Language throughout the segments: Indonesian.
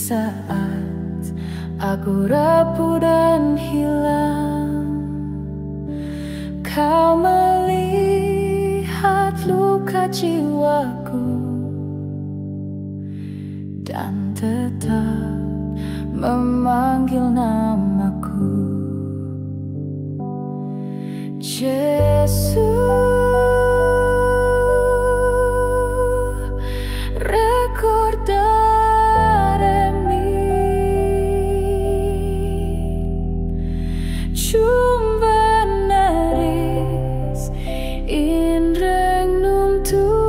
saat aku rapuh dan hilang, kau melihat luka jiwaku dan tetap memanggil namaku. Yesus, ricordare-mi, Jumva neris in regnum tuum.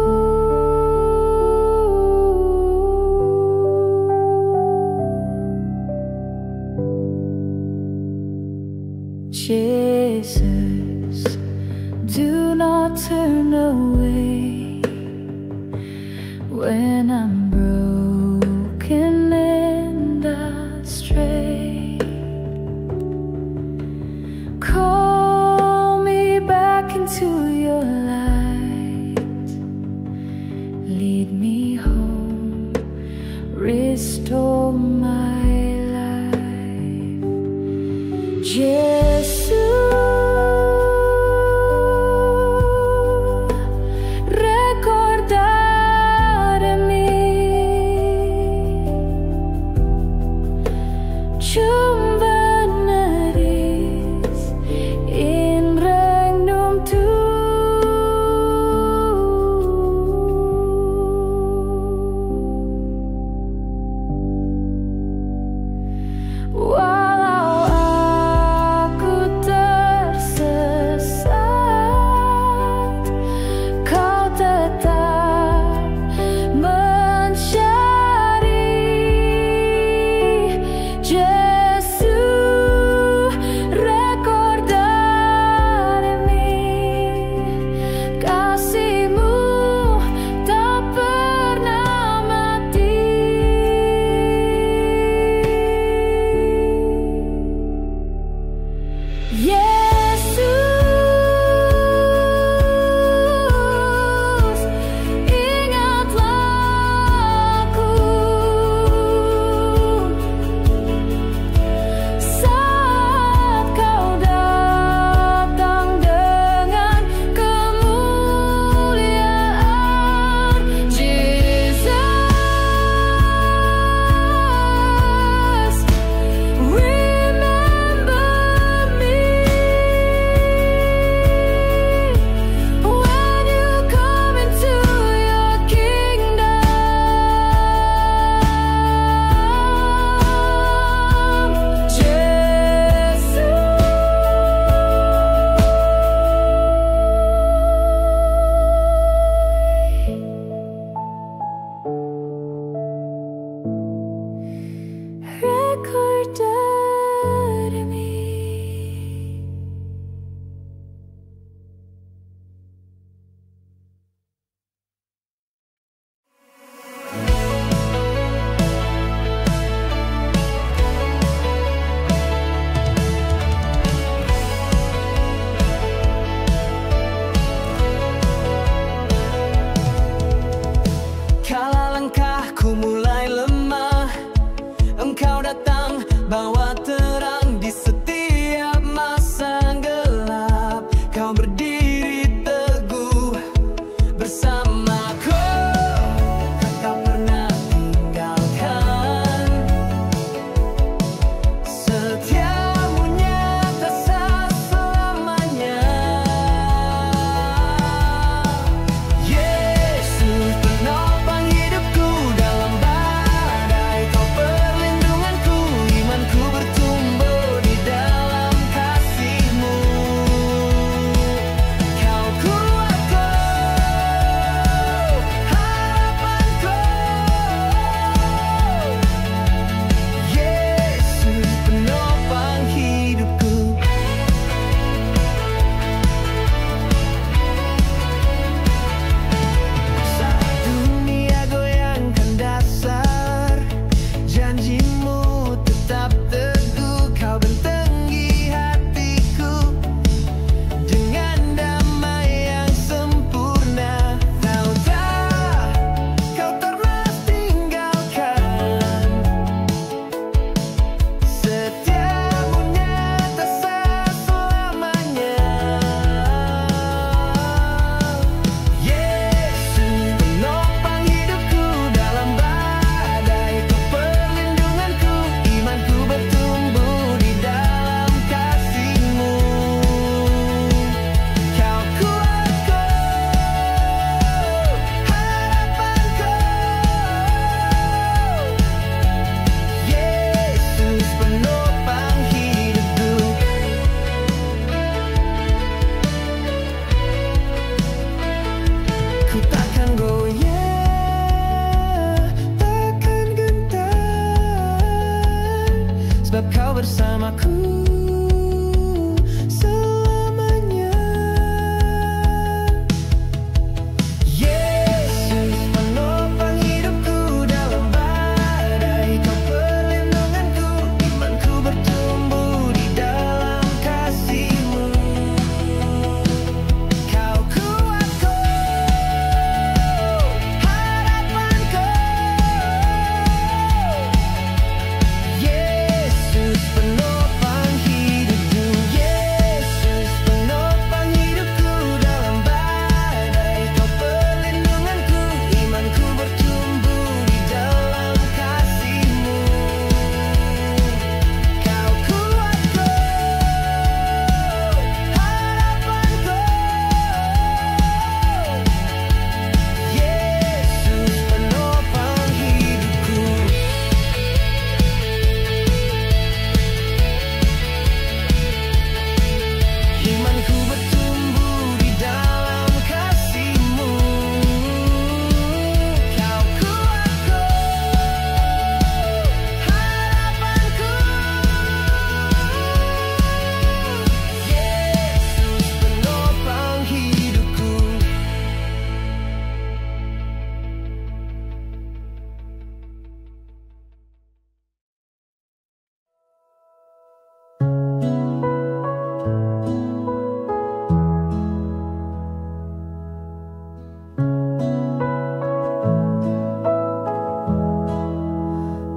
Jesus, do not turn away when I'm broken and astray. Call me back into your light, lead me home, restore my life. Jesus, ricordare-mi,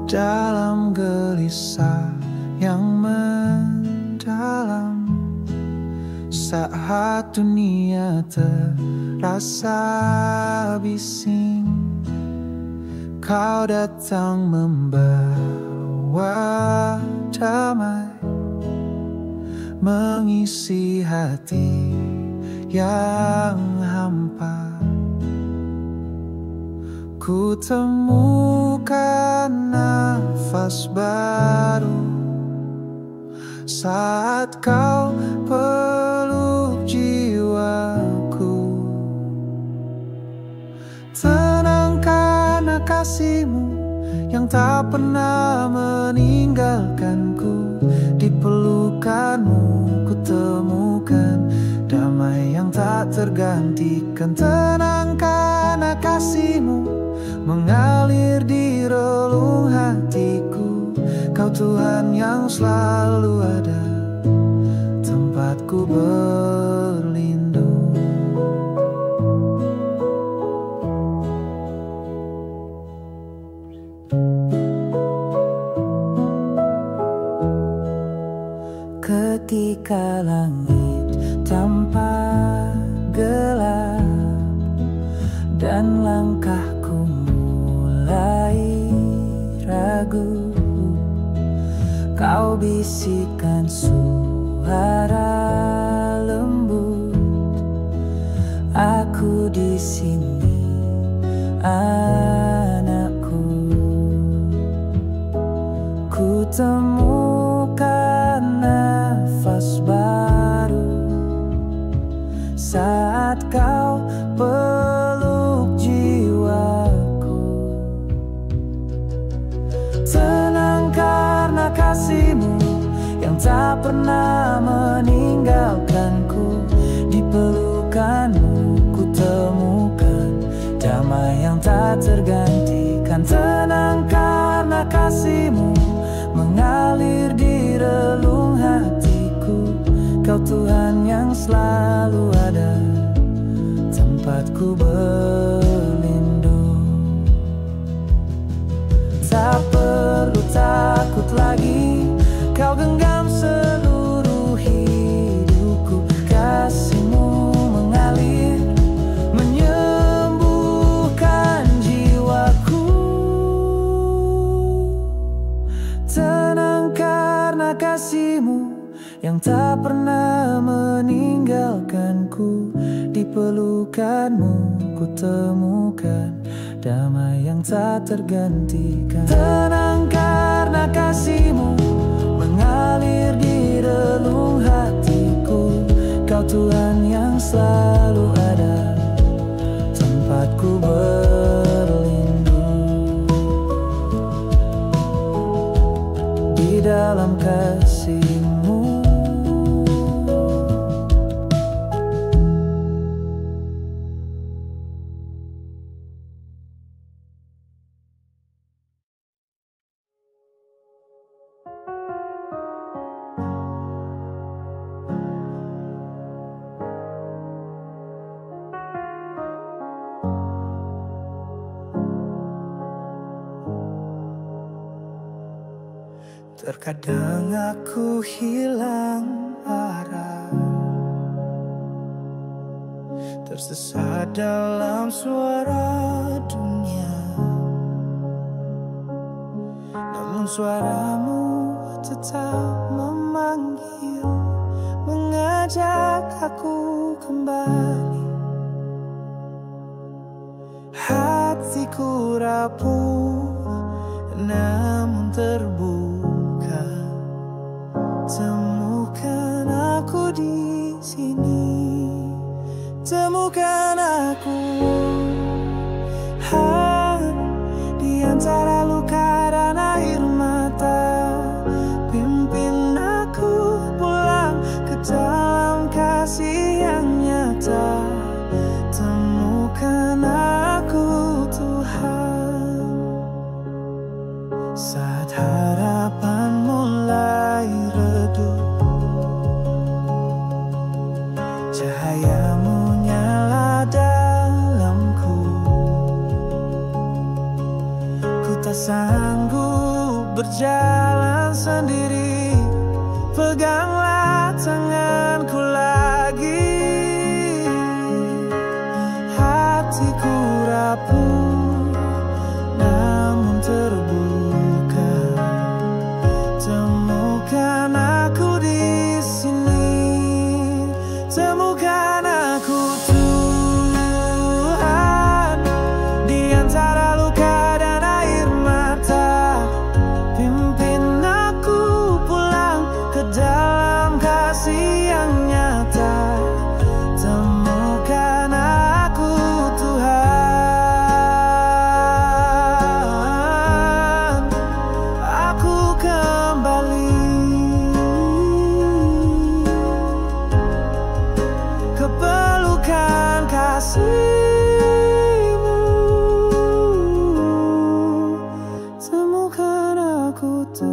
dalam gelisah yang mendalam. Saat dunia terasa bising, Kau datang membawa damai, mengisi hati yang hampa. Ku temukan nafas baru saat Kau peluk jiwaku. Tenang karena kasih-Mu yang tak pernah meninggalkanku. Di pelukan-Mu ku temukan damai yang tak tergantikan. Tenang karena kasih-Mu mengalir di relung hatiku. Kau Tuhan yang selalu ada, tempatku berlindung. Ketika langit tampak gelap dan langkahku mulai ragu, Kau bisikan suara lembut, aku di sini, anakku. Ku temukan nafas baru saat Kau peluk jiwaku. Tenang karena kasih-Mu yang tak pernah meninggalkanku. Di pelukan-Mu ku temukan damai yang tak tergantikan. Tenang karena kasih-Mu mengalir di relung hatiku. Kau Tuhan yang selalu ada, tempatku berlindung. Tak perlu takut lagi, Kau genggam seluruh hidupku. Kasih-Mu mengalir, menyembuhkan jiwaku. Tenang karena kasih-Mu yang tak pernah meninggalkanku. Di pelukan-Mu ku temukan damai yang tak tergantikan. Tenang karena kasih-Mu mengalir di relung hatiku. Kau Tuhan yang selalu ada, tempatku berlindung. Di dalam kasih-Mu terkadang aku hilang arah, tersesat dalam suara dunia. Namun suara-Mu tetap memanggil, mengajak aku kembali. Hatiku rapuh namun terbuka. Temukan aku di sini, temukan aku di antara luka dan air mata. Pimpin aku pulang ke dalam kasih yang nyata. Temukan aku Tuhan saat harapan mulai redup. Cahaya-Mu nyala dalamku. Ku tak sanggup berjalan sendiri. Peganglah tanganku lagi. Hatiku rapuh namun terbuka. Temukan aku di sini. Temukan aku Tuhan di antara luka dan air mata. Pimpin aku pulang ke dalam kasih yang nyata. Temukan aku Tuhan, aku kembali ke pelukan kasih-Mu. Temukan aku Tuhan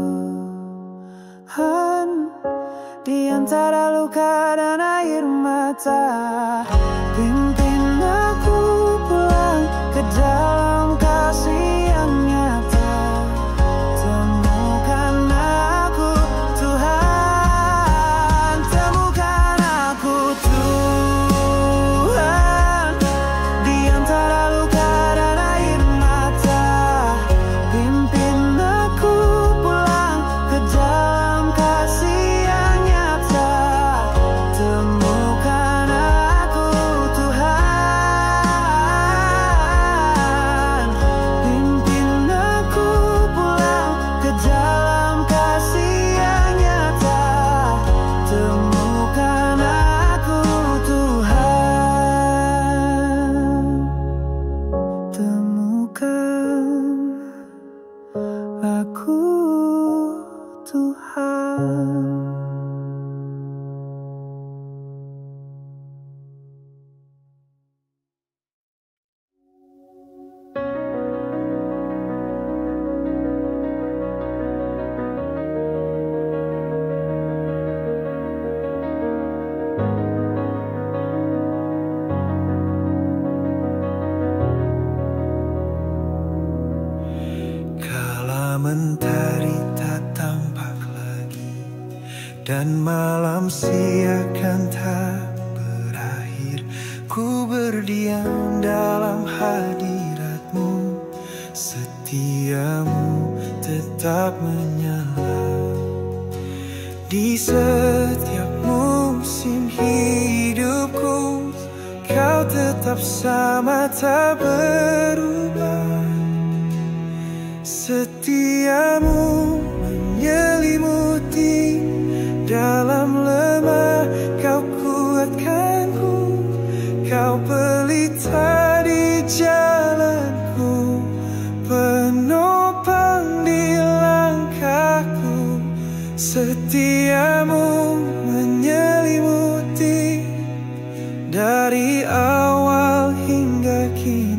di antara luka dan air mata. Pimpin aku pulang ke dalam kasih yang nyata. Temukan aku Tuhan, temukan aku Tuhan di antara luka dan air mata. Pimpin aku pulang ke dalam kasih yang nyata. Temukan aku Tuhan, pimpin aku pulang ke dalam kasih yang nyata. Temukan aku Tuhan, temukan aku Tuhan. Kala mentari tak tampak lagi dan malam siakan tak berakhir, ku berdiam dalam hadirat-Mu. Setiamu tetap menyala di setiap musim hidupku. Kau tetap sama, tak berubah. Setiamu menyelimuti dalam lemah. Kau kuatkanku, kau pelita di jalanku, penopang di langkahku. Setiamu menyelimuti dari awal hingga kini.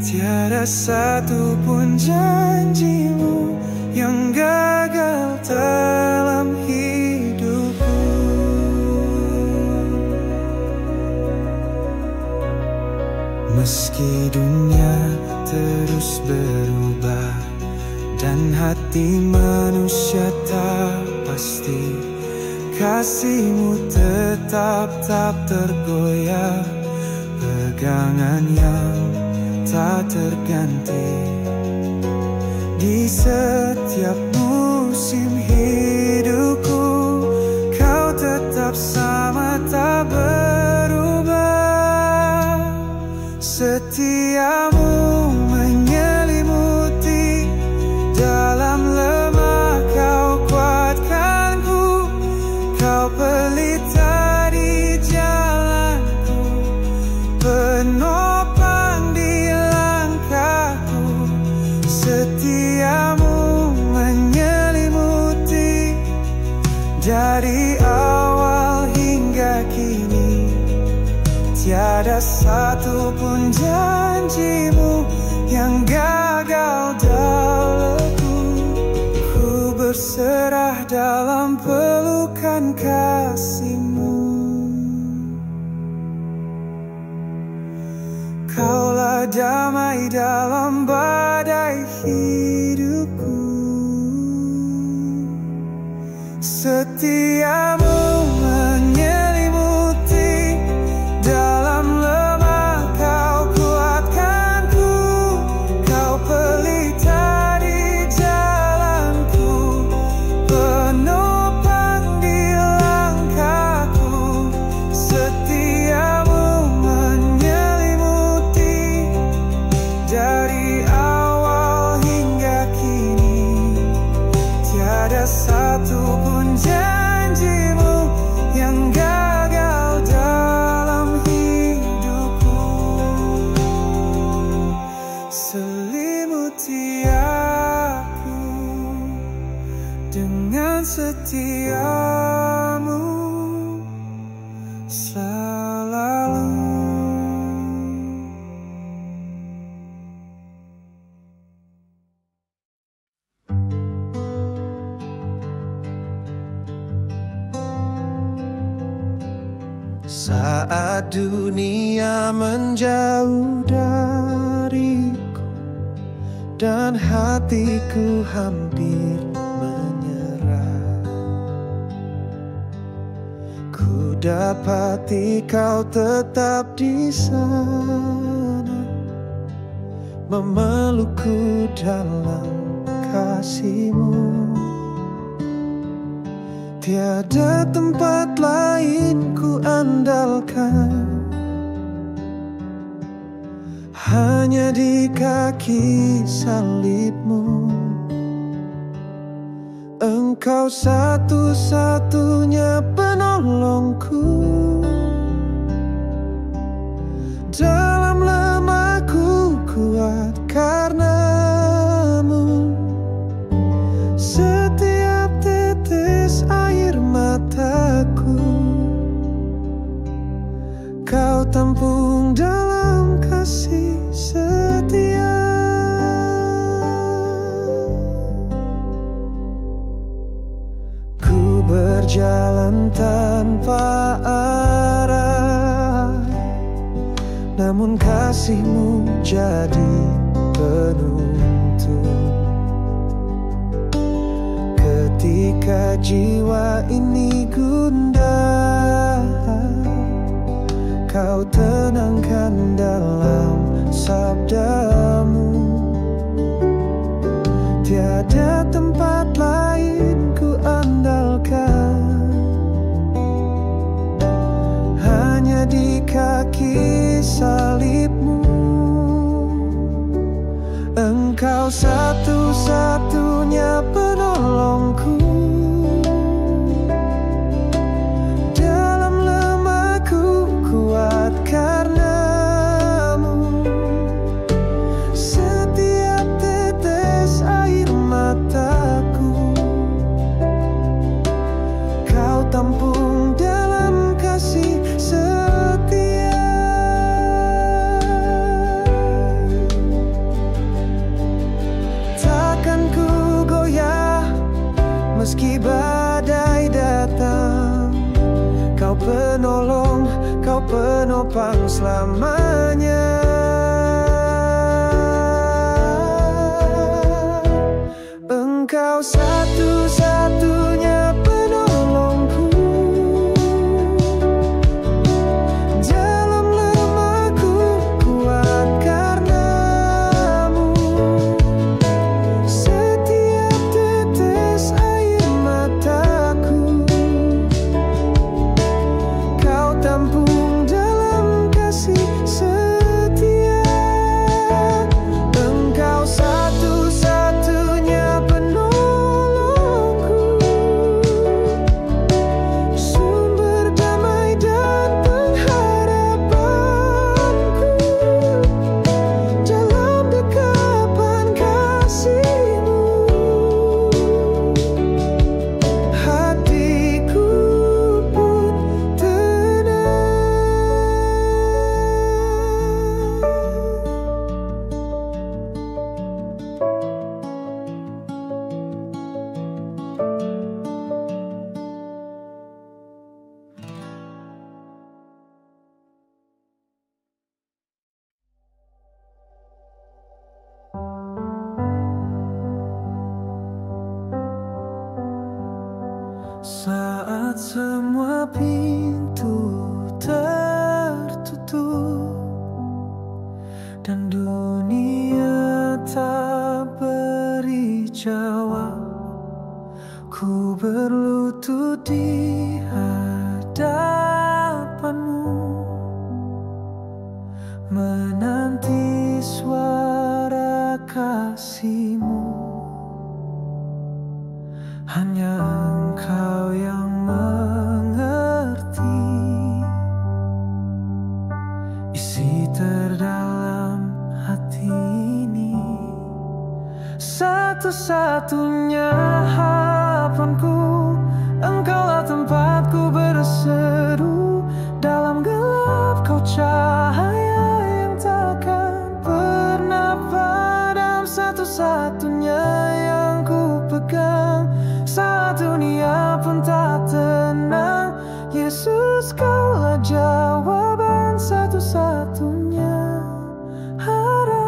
Tiada satu pun janji-Mu yang gagal dalam hidupku. Meski dunia terus berubah dan hati manusia tak pasti, kasih-Mu tetap tak tergoyah. Pegangan yang tak terganti di setiap musim hidupku. Kau tetap sama, tak berubah. Setiamu menyelimuti dalam lemah. Kau kuatkanku, kau pelita di jalanku, penopang di langkahku. Setiamu menyelimuti dari awal hingga kini. Tiada satu pun janji-Mu yang gagal dalamku. Ku berserah dalam pelukan kasih-Mu. Kaulah damai dalam badai hidupku. Setiamu menyelimuti, dalam lemah kau kuatkanku. Kau pelita di jalanku, penopang di langkahku. Setiamu menyelimuti, dari awal hingga kini. Tiada satu pun janjimu yang gagal dalam hidupku. Selimuti aku dengan setiamu selalu. Saat dunia menjauh dariku dan hatiku hampir menyerah, ku dapati kau tetap di sana, memelukku dalam kasih-Mu. Tiada tempat lain ku andalkan, hanya di kaki salib-Mu. Engkau satu-satunya penolongku, dalam lemahku kuat karena-Mu. Setiap tetes air mataku Kau tampung dalam kasih setia. Ku berjalan tanpa arah, namun kasih-Mu jadi penuntun. Ketika jiwa ini gundah, Kau tenangkan dalam sabda-Mu. Tiada tempat lain ku andalkan, hanya di kaki salib-Mu. Engkau satu-satunya penolongku, dalam lemahku kuat karena-Mu. Setiap tetes air mataku Kau tampung dalam kasih setia. Takkan ku goyah meski badai datang, Kau penolong, Kau penopang selamanya. Engkau satu-satunya penolongku, dalam lemahku kuat karena-Mu. Setiap tetes air mataku Kau tampung dalam kasih setia. Engkau satu-satunya penolongku, sumber damai dan pengharapanku. Dalam dekapan kasih-Mu, hatiku pun tenang. dan dunia tak beri jawab. Ku berlutut di hadapanmu, menanti suara kasih-Mu. Hanya Engkau yang mengerti isi terdalam hati ini. Satu-satunya harapanku, Engkaulah tempatku berseru. Dalam gelap Kau cahaya yang takkan pernah padam. Satu-satunya yang ku pegang saat dunia pun tak tenang. Yesus, Kaulah jawaban, satu-satunya harapanku.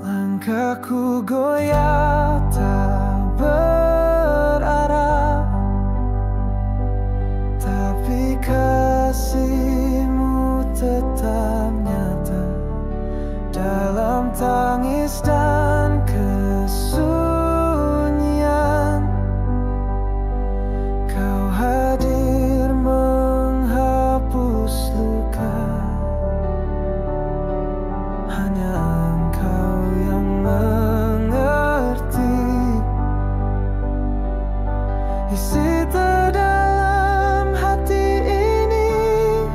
Langkahku goyah tak berarah, tapi kasih-Mu tetap nyata. Dalam tangis dan kesunyian, Kau hadir menghapus luka. Hanya Engkau yang mengerti isi terdalam hati ini.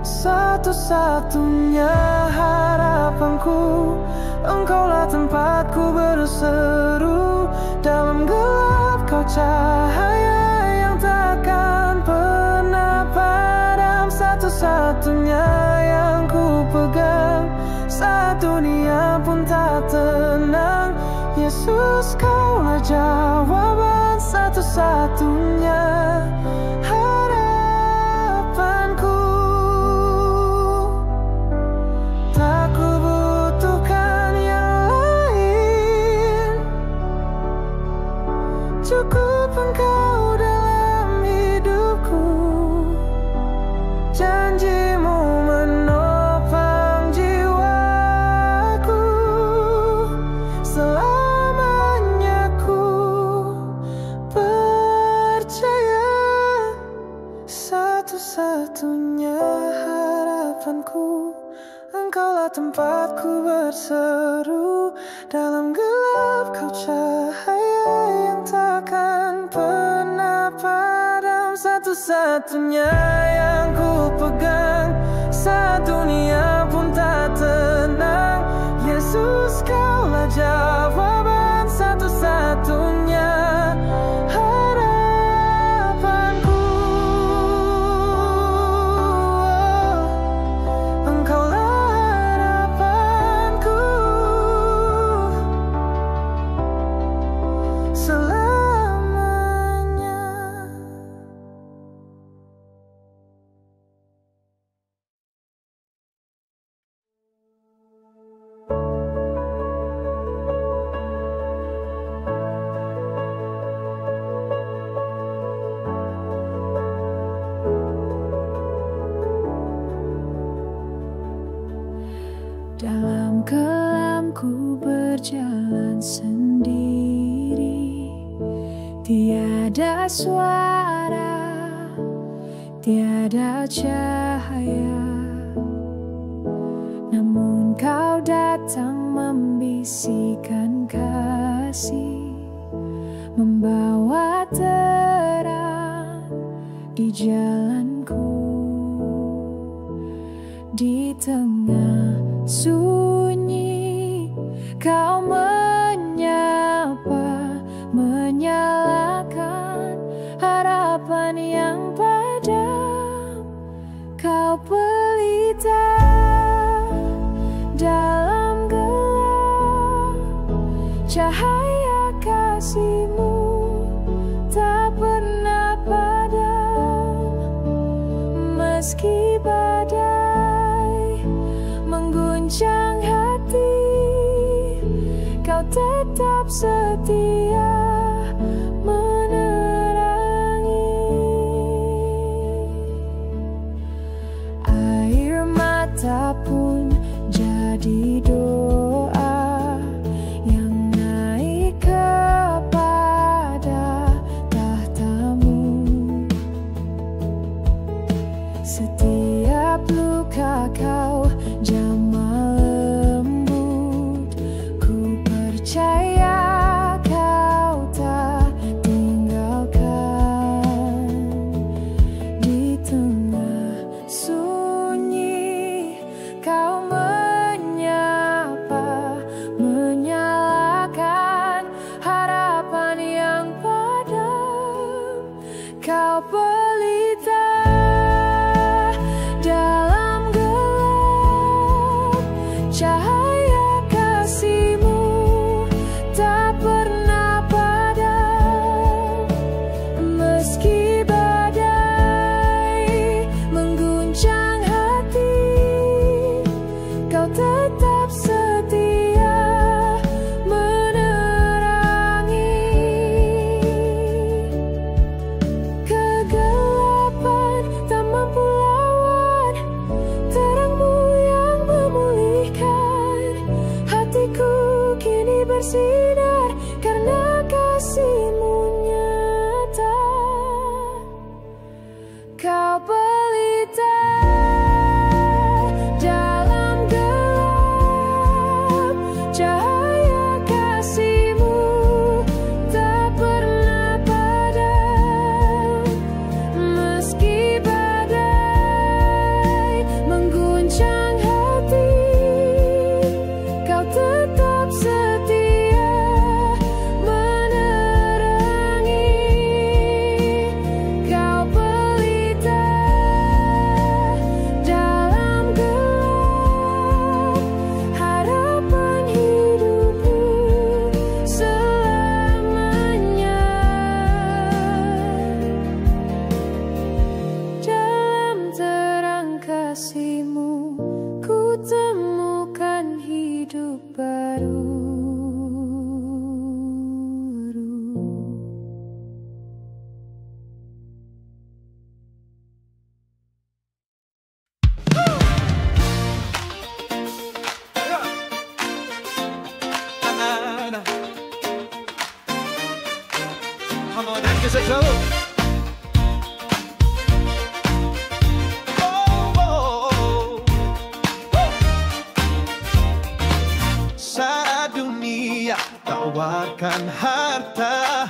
Satu-satunya harapanku, Engkaulah tempatku berseru. Dalam gelap Kau cahaya yang takkan pernah padam. Satu-satunya yang ku pegang saat dunia pun tak tenang. Yesus, Kaulah jawaban, satu-satunya harapanku. Tak ku butuhkan yang lain, cukup Engkau dalam hidupku. Janji-Mu menopang jiwaku, selamanya ku percaya. Satu-satunya harapanku, Engkaulah tempatku berseru. Dalam gelap Kau cahaya yang takkan pernah padam. Satu-satunya yang ku pegang saat dunia pun tak tenang. Yesus, Kaulah jawaban, satu-satunya harapanku. Engkaulah harapanku selamanya. Dalam kelamku berjalan sendiri, tiada suara, tiada cahaya. Namun Kau datang membisikkan kasih, membawa terang di jalanku. Di tengah sunyi Kau menyapa, menyalakan harapan yang padam. Kau pelita dalam gelap, cahaya kasih-Mu tak pernah padam. Meski badai mengguncang hati, Kau tetap setia menerangi. luka kau jamah lembut. Ku percaya kau tak tinggalkan. Di tengah sunyi kau menyapa, menyalakan harapan yang padam. Kau pelita dalam gelap, cahaya kasih-Mu tak pernah padam. Meski badai mengguncang hati, Kau tetap setia menerangi. Kegelapan tak mampu lawan terang-Mu yang memulihkan. Hatiku kini bersinar karena kasih-Mu nyata. Kau pelita dalam gelap, cahaya kasih-Mu tak pernah padam. Meski badai mengguncang hati, Kau tetap setia menerangi. Kau pelita dalam gelap, harapan hidupku selamanya. Dalam terang kasih-Mu ku temukan hidup baru. Saat dunia tawarkan harta,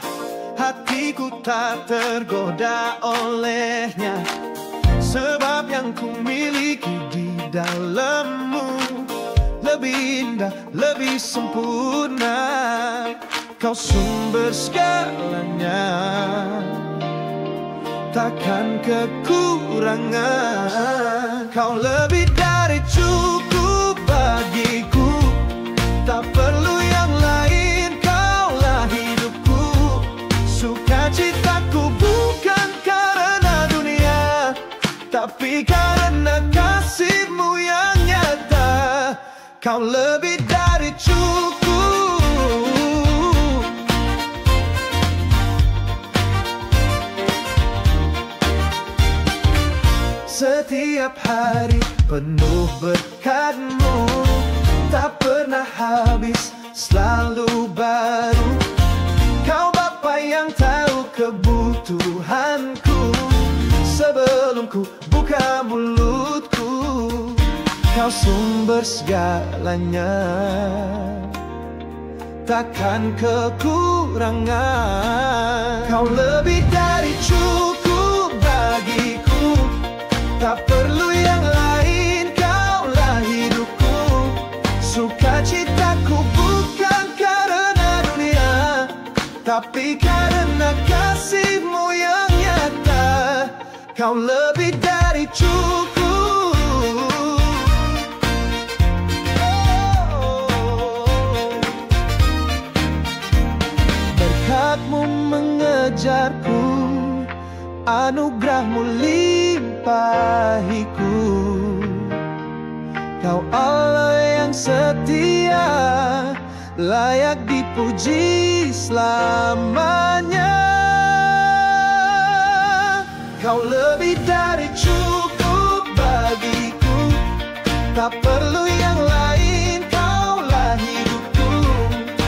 hatiku tak tergoda olehnya. Sebab yang ku miliki di dalam-Mu lebih indah, lebih sempurna. Kau sumber segalanya, takkan kekurangan. Kau lebih dari cukup bagiku, tak perlu yang lain. Kaulah hidupku, sukacitaku bukan karena dunia, tapi karena kasih-Mu yang nyata. Kau lebih dari cukup. Setiap hari penuh berkat-Mu, tak pernah habis, selalu baru. Kau Bapa yang tahu kebutuhanku sebelum ku buka mulutku. Kau sumber segalanya, takkan kekurangan. Kau lebih dari cukup bagiku, tak perlu yang lain. Kaulah hidupku, sukacitaku bukan karena dunia, tapi karena kasih-Mu yang nyata. Kau lebih dari cukup. Berkat-Mu mengejarku, anugerah-Mu limpahiku. Kau Allah yang setia, layak dipuji selamanya. Kau lebih dari cukup bagiku, tak perlu yang lain. Kaulah hidupku,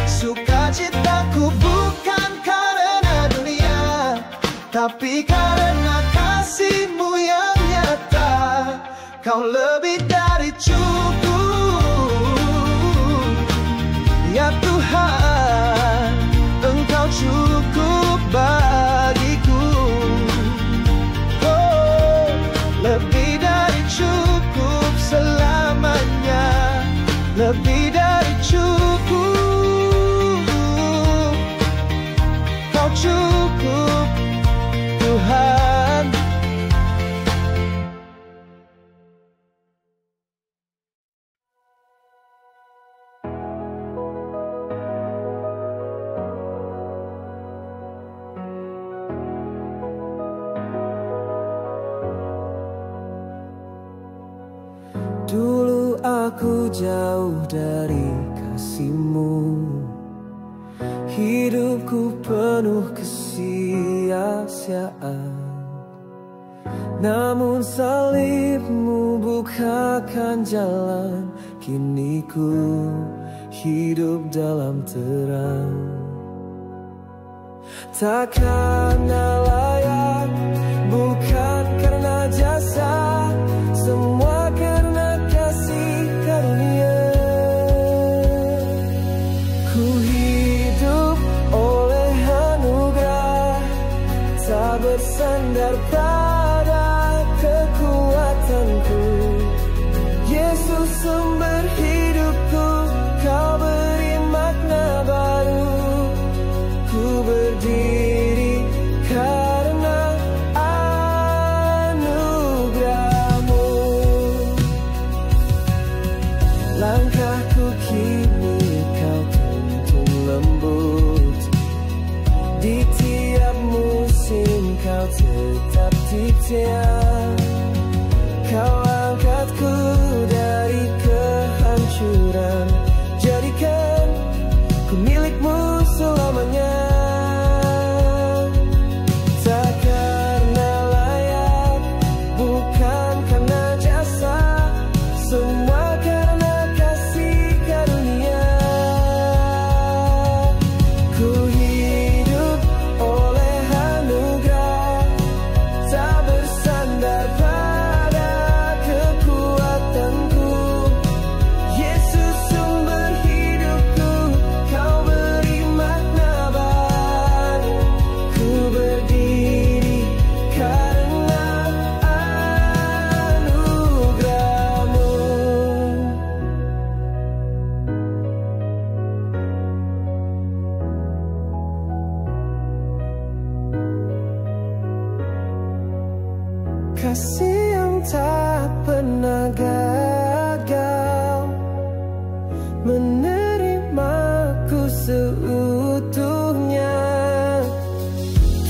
sukacitaku bukan karena dunia, tapi karena kasih-Mu yang nyata. Kau lebih dari cukup. Ya Tuhan, Engkau cukup bagiku. Oh, lebih dari cukup selamanya. Lebih dari cukup. Kau cukup, Tuhan. Dulu aku jauh dari kasih-Mu, hidupku penuh kesia-siaan. Namun salib-Mu bukakan jalan, kini ku hidup dalam terang. Takkan layak, bukan karena jasa, semua karena kasih karunia. Ku hidup oleh anugerah, tak bersandar pada kekuatanku. Yesus sumber hidupku, Kau beri makna baru. Ku berdiri karena anugerah-Mu. Langkahku kini Kau tuntun lembut, di tiap musim Kau tetap setia. Kau angkatku dari kehancuran, jadikan ku milik-Mu selamanya. Tak karena layak, bukan karena jasa, semua karena kasih karunia. Ku hidup oleh anugerah, tak bersandar pada kekuatanku. Yesus sumber hidupku, Kau beri makna baru. Ku berdiri karena anugerah-Mu. Kasih yang tak pernah gagal, menerimaku seutuhnya.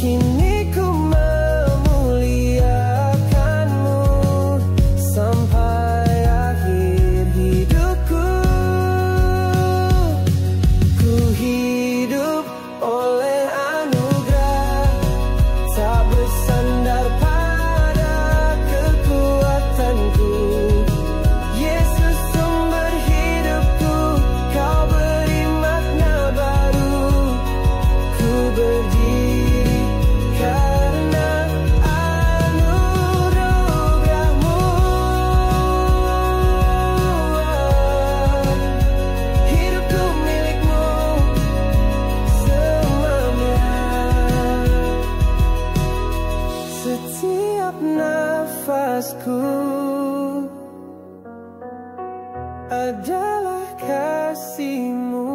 Kini ku memuliakan-Mu sampai akhir hidupku. Ku hidup oleh anugerah, tak bersandar pada kekuatanku. Yesus sumber hidupku, Kau beri makna baru. Ku berdiri karena anugerah-Mu. Hidupku milik-Mu selamanya. Setiap nafasku adalah kasih-Mu.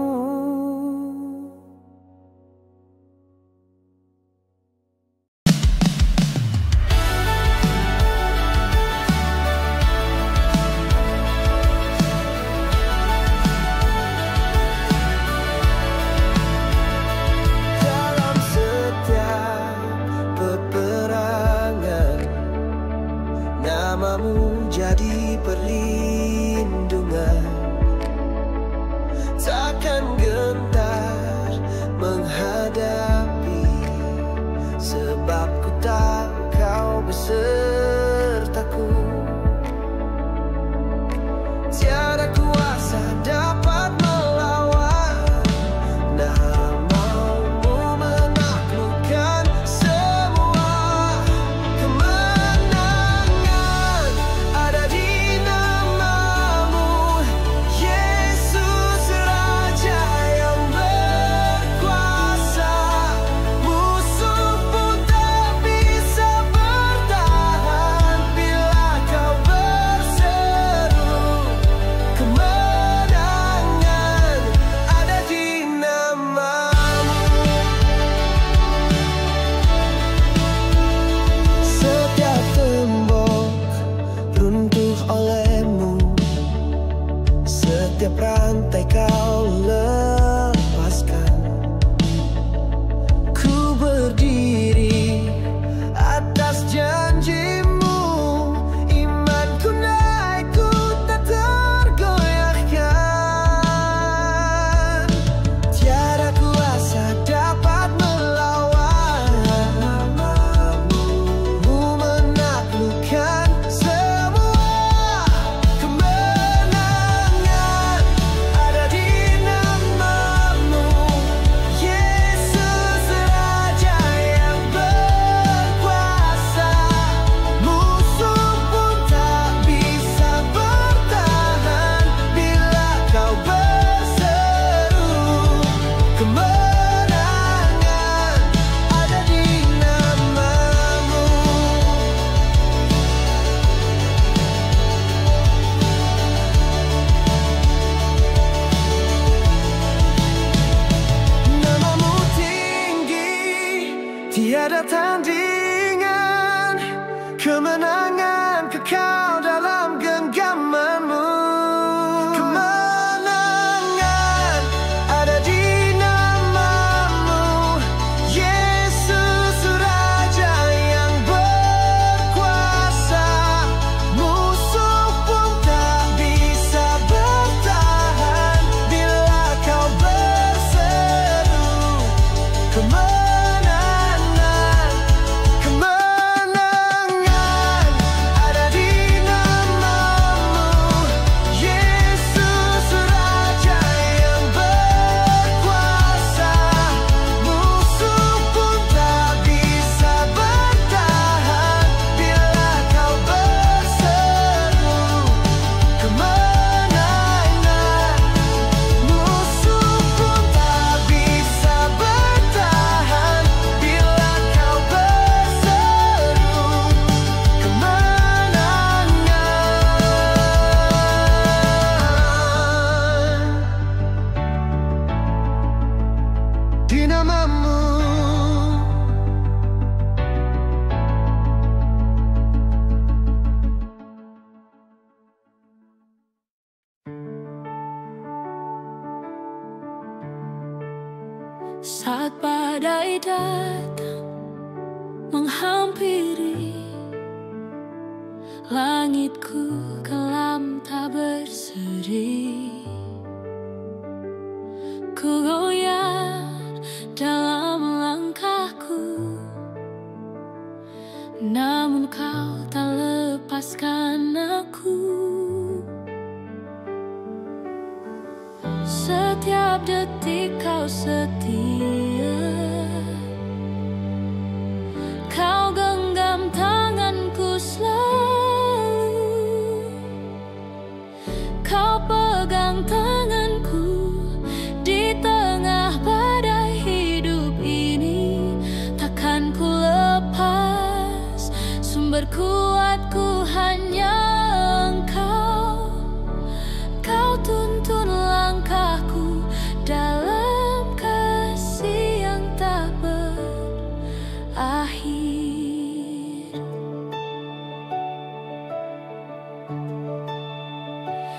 Dalam setiap peperangan, nama-Mu jadi perlindungan. Takkan gentar menghadapi, sebab ku tahu Kau besertaku. Tiada kuasa dapat melawan nama-Mu, menaklukkan semua. Kemenangan ada di kemenangan kekal dalam genggamanmu. Kemenangan ada di namamu, Yesus Raja yang berkuasa. Musuh pun tak bisa bertahan bila kau berseru. Kemenangan ada di namamu, Yesus Raja yang berkuasa. Musuh pun tak bisa bertahan bila kau berseru. Kemenangan, musuh pun tak bisa bertahan bila kau berseru. Kemenangan di namamu. Saat badai datang menghampiri, langitku kelam tak berseri. Ku goyah dalam langkahku, namun kau tak lepaskan aku. Setiap detik kau setia, kau genggam tanganku selalu. Kau pegang tanganku di tengah badai hidup ini. Takkan ku lepas, sumber kuatku hanya Engkau. Kau tuntun langkahku dalam kasih yang tak berakhir.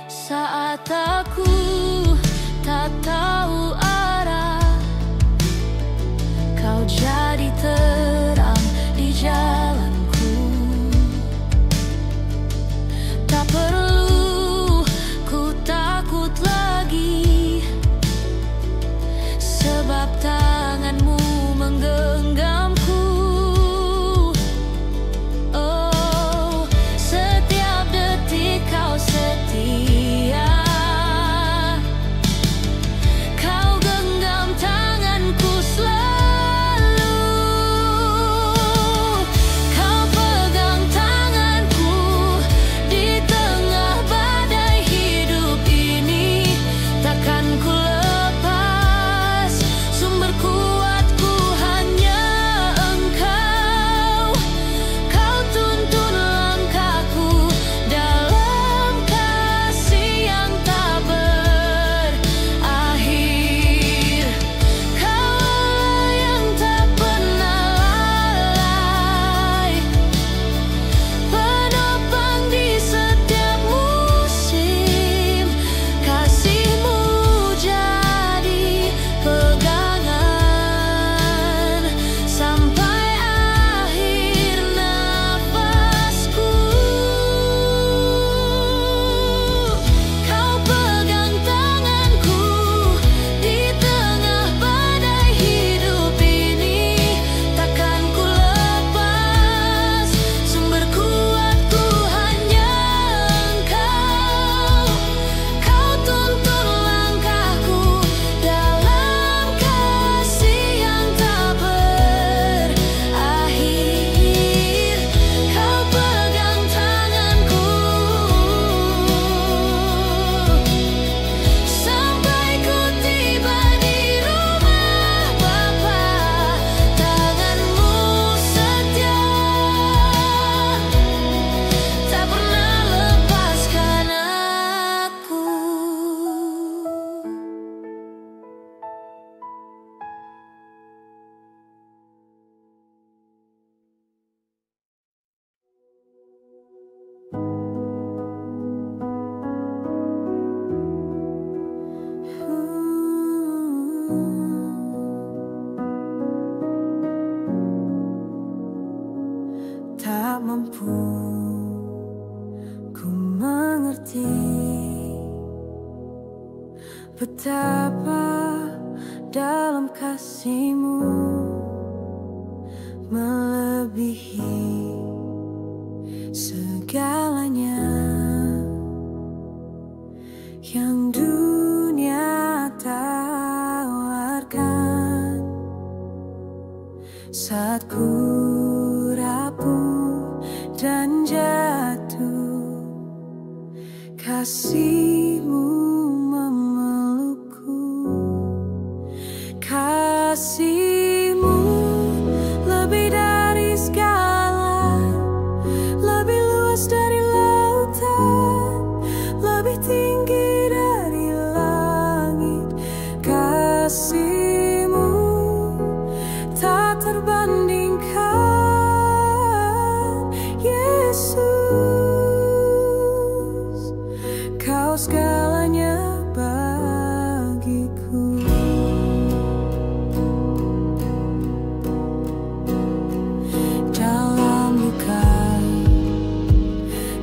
Saat aku tak tahu arah, kau jadi terang di jalanku. Tak perlu ku takut lagi, sebab tanganmu menggenggamku. Oh, setiap detik kau setia, tak mampu ku mengerti betapa dalam kasih-Mu melebihi segalanya yang dunia tawarkan. Saat ku rapuh dan jatuh, kasih-Mu memelukku. Kasih-Mu lebih dari segala, lebih luas dari lautan, lebih tinggi dari langit. Kasih-Mu tak terbandingkan, Yesus. Kau segalanya bagiku. Dalam luka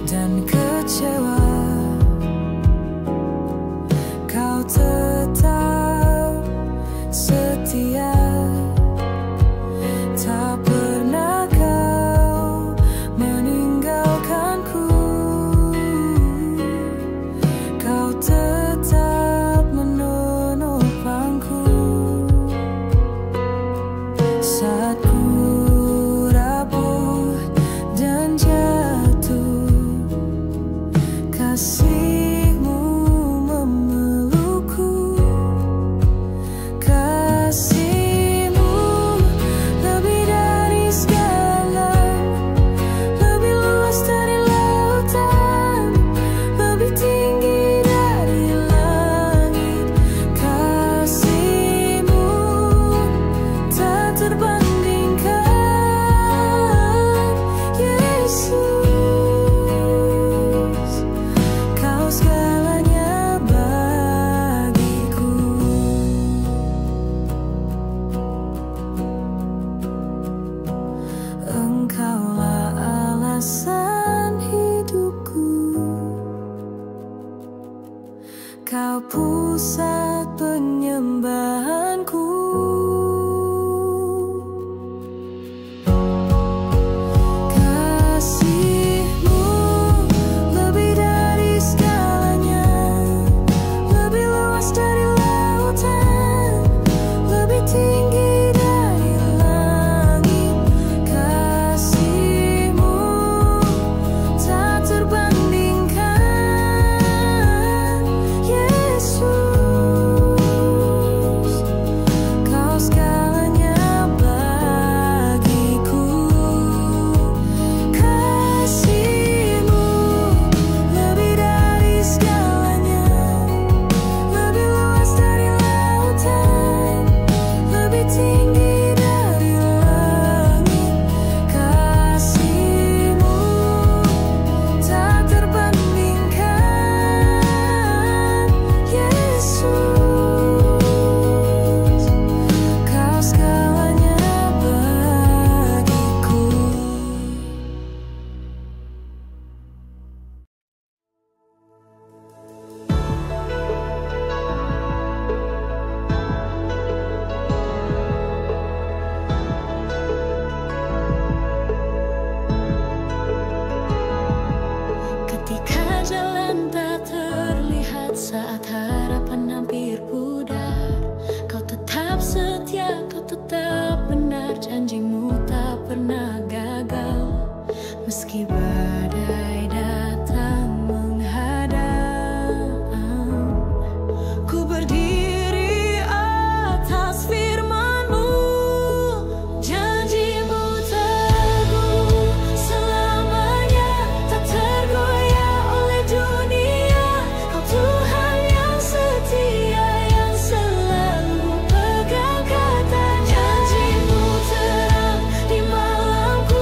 dan kecewa, Kau tetap setia. Tak pernah Kau meninggalkanku. Kau tetap menopangku. Saat ku rapuh dan jatuh, kasih-Mu memelukku. Kasih-Mu lebih dari segala, lebih luas dari lautan, lebih tinggi dari langit. Kasih-Mu tak terbandingkan, Yesus. Kau segalanya bagiku. Engkaulah alasan hidupku. Kau pusat penyembahanku. Kasih-Mu lebih dari segalanya, lebih luas dari lautan, lebih tinggi dari langit. Kasih-Mu tak terbandingkan, Yesus. Kau segalanya bagiku. Kasih-Mu lebih dari segalanya, lebih luas dari lautan, lebih tinggi dari langit. Kasih-Mu tak terbandingkan, Yesus. Kau segalanya bagiku. Ketika jalan tak terlihat, saat harapan hampir pudar, Kau tetap setia, Kau tetap benar. Janji-Mu tak pernah gagal. Meski badai datang menghadang, ku berdiri atas firman-Mu. Janji-Mu teguh selamanya, tak tergoyah oleh dunia. Kau Tuhan yang setia, yang selalu pegang kata. Janji-Mu terang di malamku.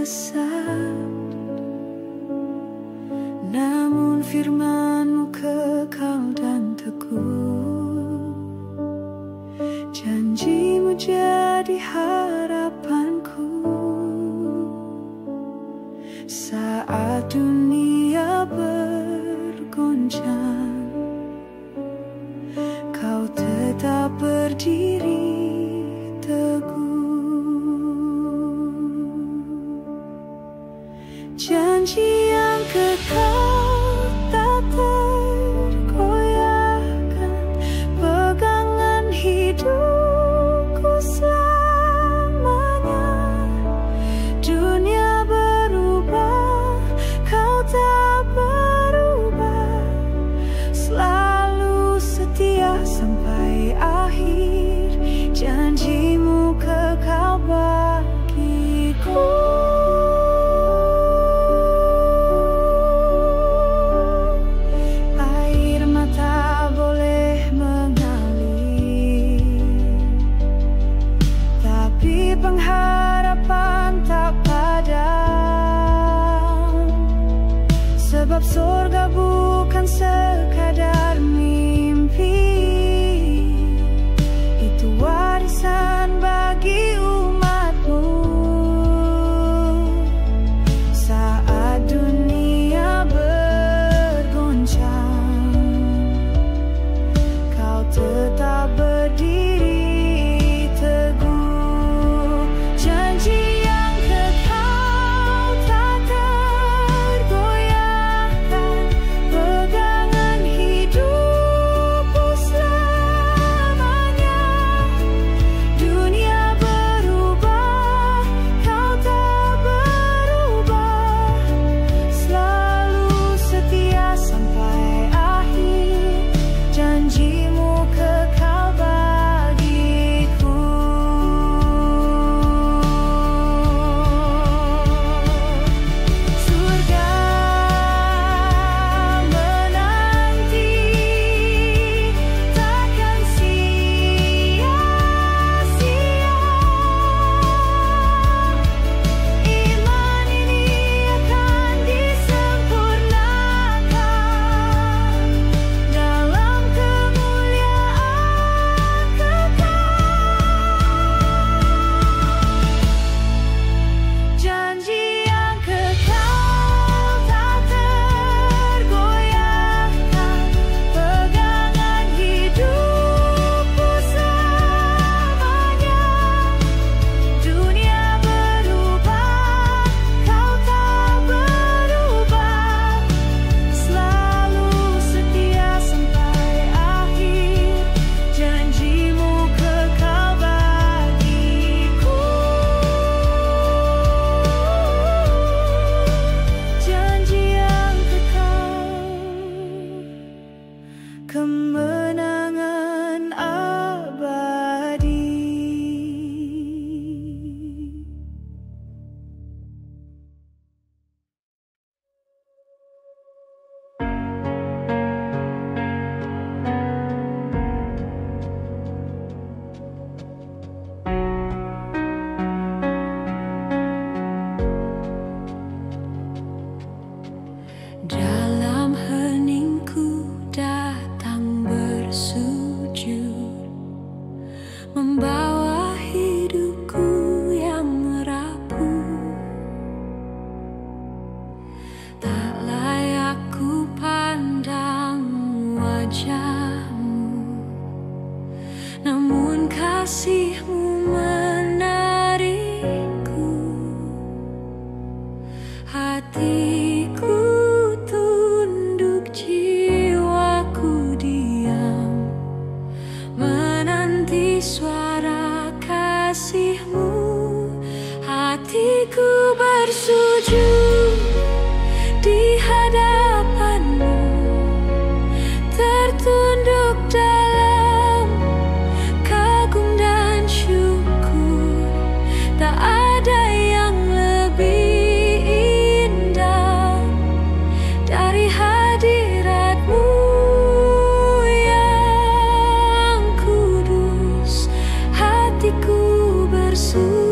sesat, namun firman-Mu kekal dan teguh. Janji-Mu jadi harapanku saat dunia bergoncang. Kau tetap berdiri janji yang kekal tak tergoyahkan, pegangan hidupku selamanya. Dunia berubah, kau tak berubah, selalu setia sampai akhir. Janji-Mu kekal bagiku. Pengharapan tak padam, sebab surga bukan sekadar mimpi. Itu warisan bagi umat-Mu. Saat dunia bergoncang, Kau tetap berdiri. Kemenangan abadi. Dalam heningku datang bersujud, membawa hidupku yang rapuh. Tak layak ku pandang wajah-Mu, namun kasih-Mu menarikku. Hatiku tunduk, jiwaku diam, menanti suara kasih-Mu. Hatiku bersujud di hadapan-Mu, tertunduk dalam kagum dan syukur. Tak ada yang lebih indah dari hadirat-Mu yang kudus. Hatiku bersujud.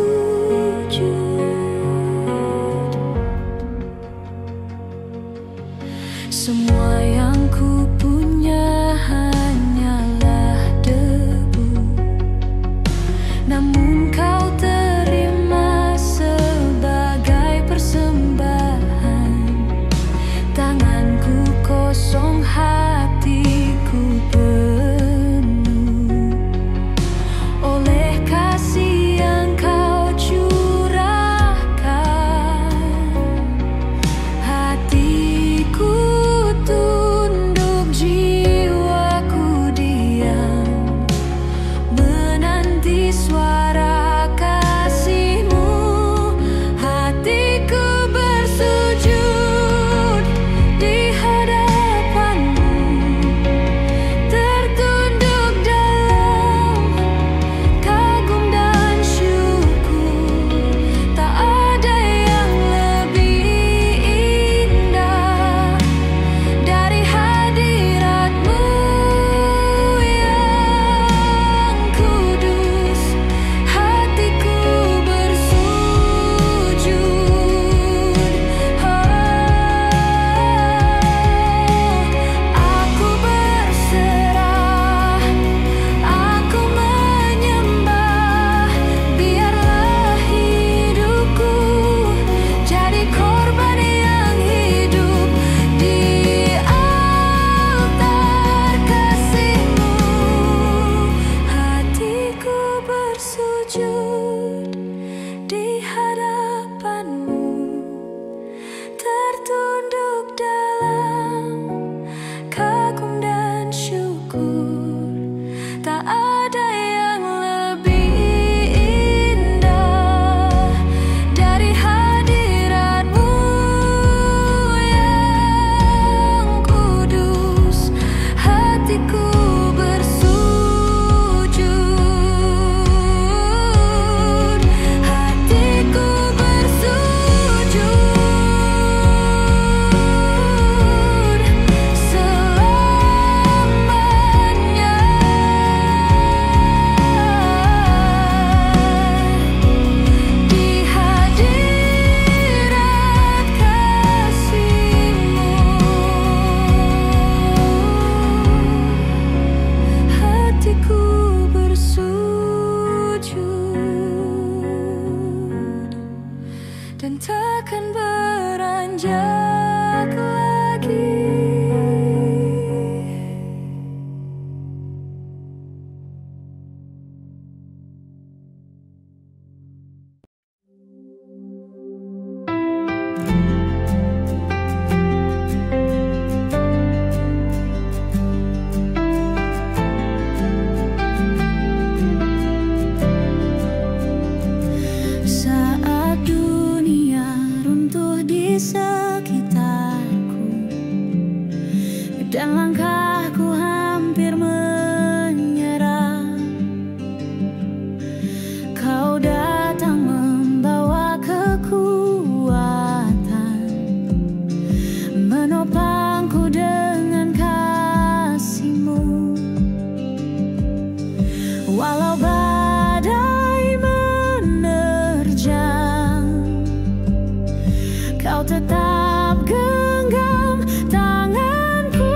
dan takkan beranjak lagi. Saat dunia runtuh di sekitarku dan langkahku hampir menyerah, Kau datang membawa kekuatan, menopangku dengan kasih-Mu. Walau badai menerjang, Kau tetap genggam tanganku.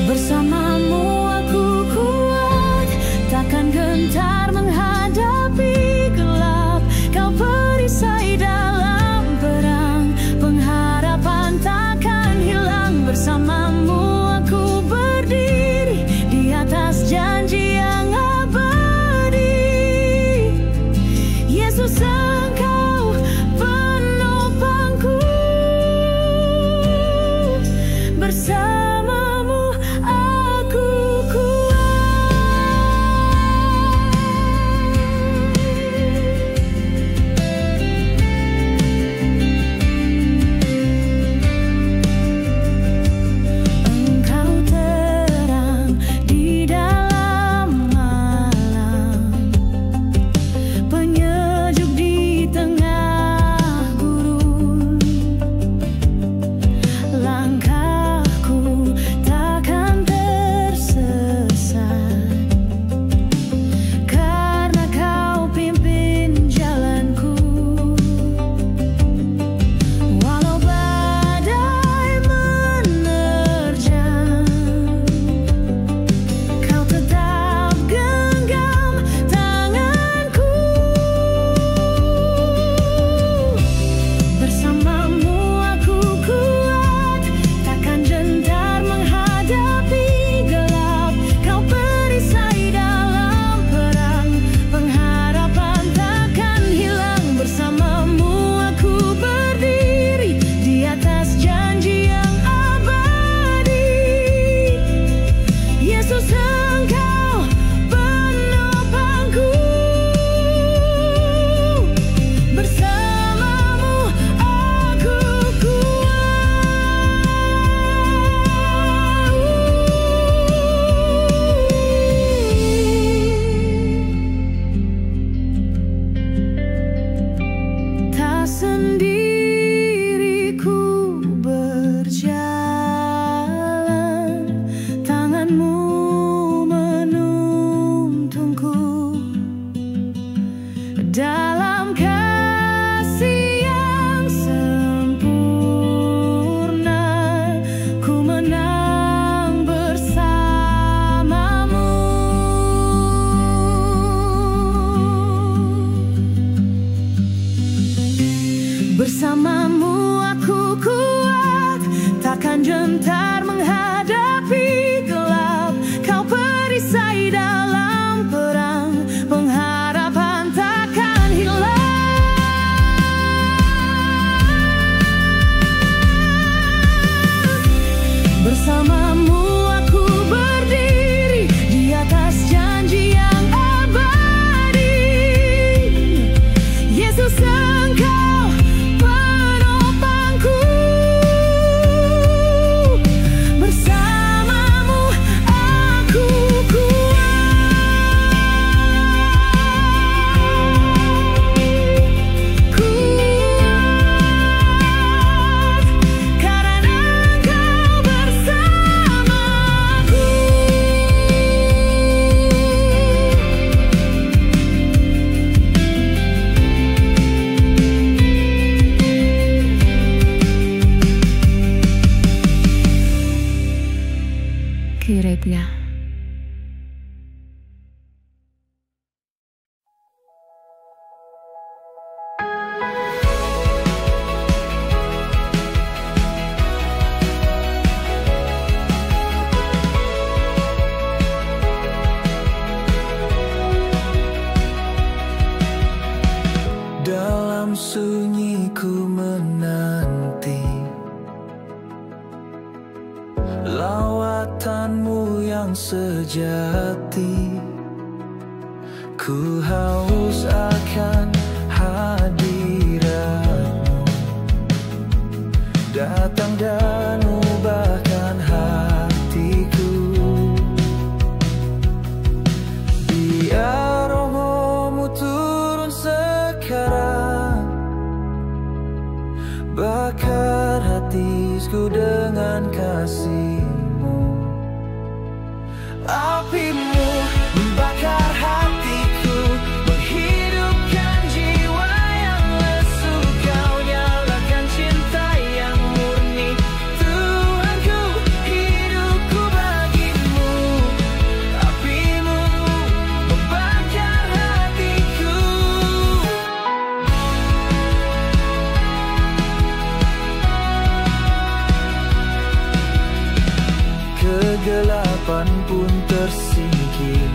Bersama-Mu aku kuat, takkan gentar menghadapi gelap. Kau perisai dalam perang, pengharapan takkan hilang. Bersama-Mu aku berdiri di atas janji yang abadi. Yesus, Engkau penopangku. Bersama-Mu aku Engkau terang di dalam malam, penyejuk di tengah gurun. Langkahku takkan tersesat, karena Kau pimpin jalanku. Walau badai menerjang, Kau tetap genggam tanganku. Bersama-Mu aku kuat, takkan gentar menghadapi gelap. Kau perisai dalam perang, pengharapan takkan hilang. Bersama-Mu aku berdiri di atas janji yang abadi. Yesus, Engkau penopangku. Bersama-Mu aku kuat. Tak sendiri ku berjalan, tangan-Mu menuntunku. Dalam kasih yang sempurna, ku menang bersama-Mu. Bersama-Mu aku kuat, takkan gentar menghadapi gelap. Kau perisai dalam perang, pengharapan takkan hilang. Bersama-Mu aku berdiri di atas janji yang abadi. Yesus, Engkau penopangku. Dalam sunyi ku menanti lawatanmu yang sejati. Ku haus akan hadiratmu, datang dan ubahkan hatiku. Biar rohmu turun sekarang, bakar hatiku dengan kasih-Mu. Api-Mu membakar hatiku, menghidupkan jiwa yang lesu. Kau nyalakan cinta yang murni, Tuhanku, hidupku bagimu. Api-Mu membakar hatiku. Kegelapan pun tersingkir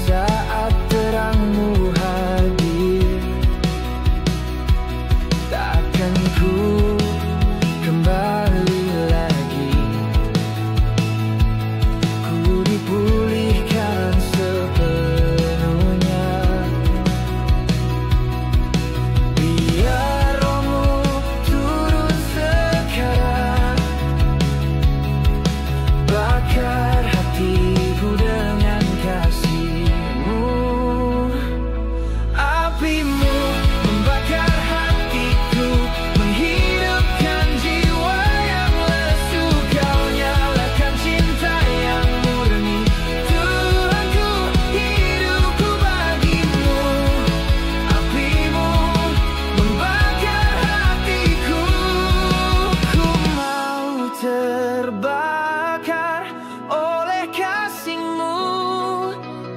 saat terang-Mu hadir. Takkan ku kembali lagi, ku dipulihkan sepenuhnya. Biar rohmu turun sekarang, bakar hatiku dengan kasih-Mu. Api-Mu membakar hatiku, menghidupkan jiwa yang lesu. Kau nyalakan cinta yang murni, Tuhanku, hidupku bagimu. Api-Mu membakar hatiku. Ku mau terbakar oleh kasih-Mu,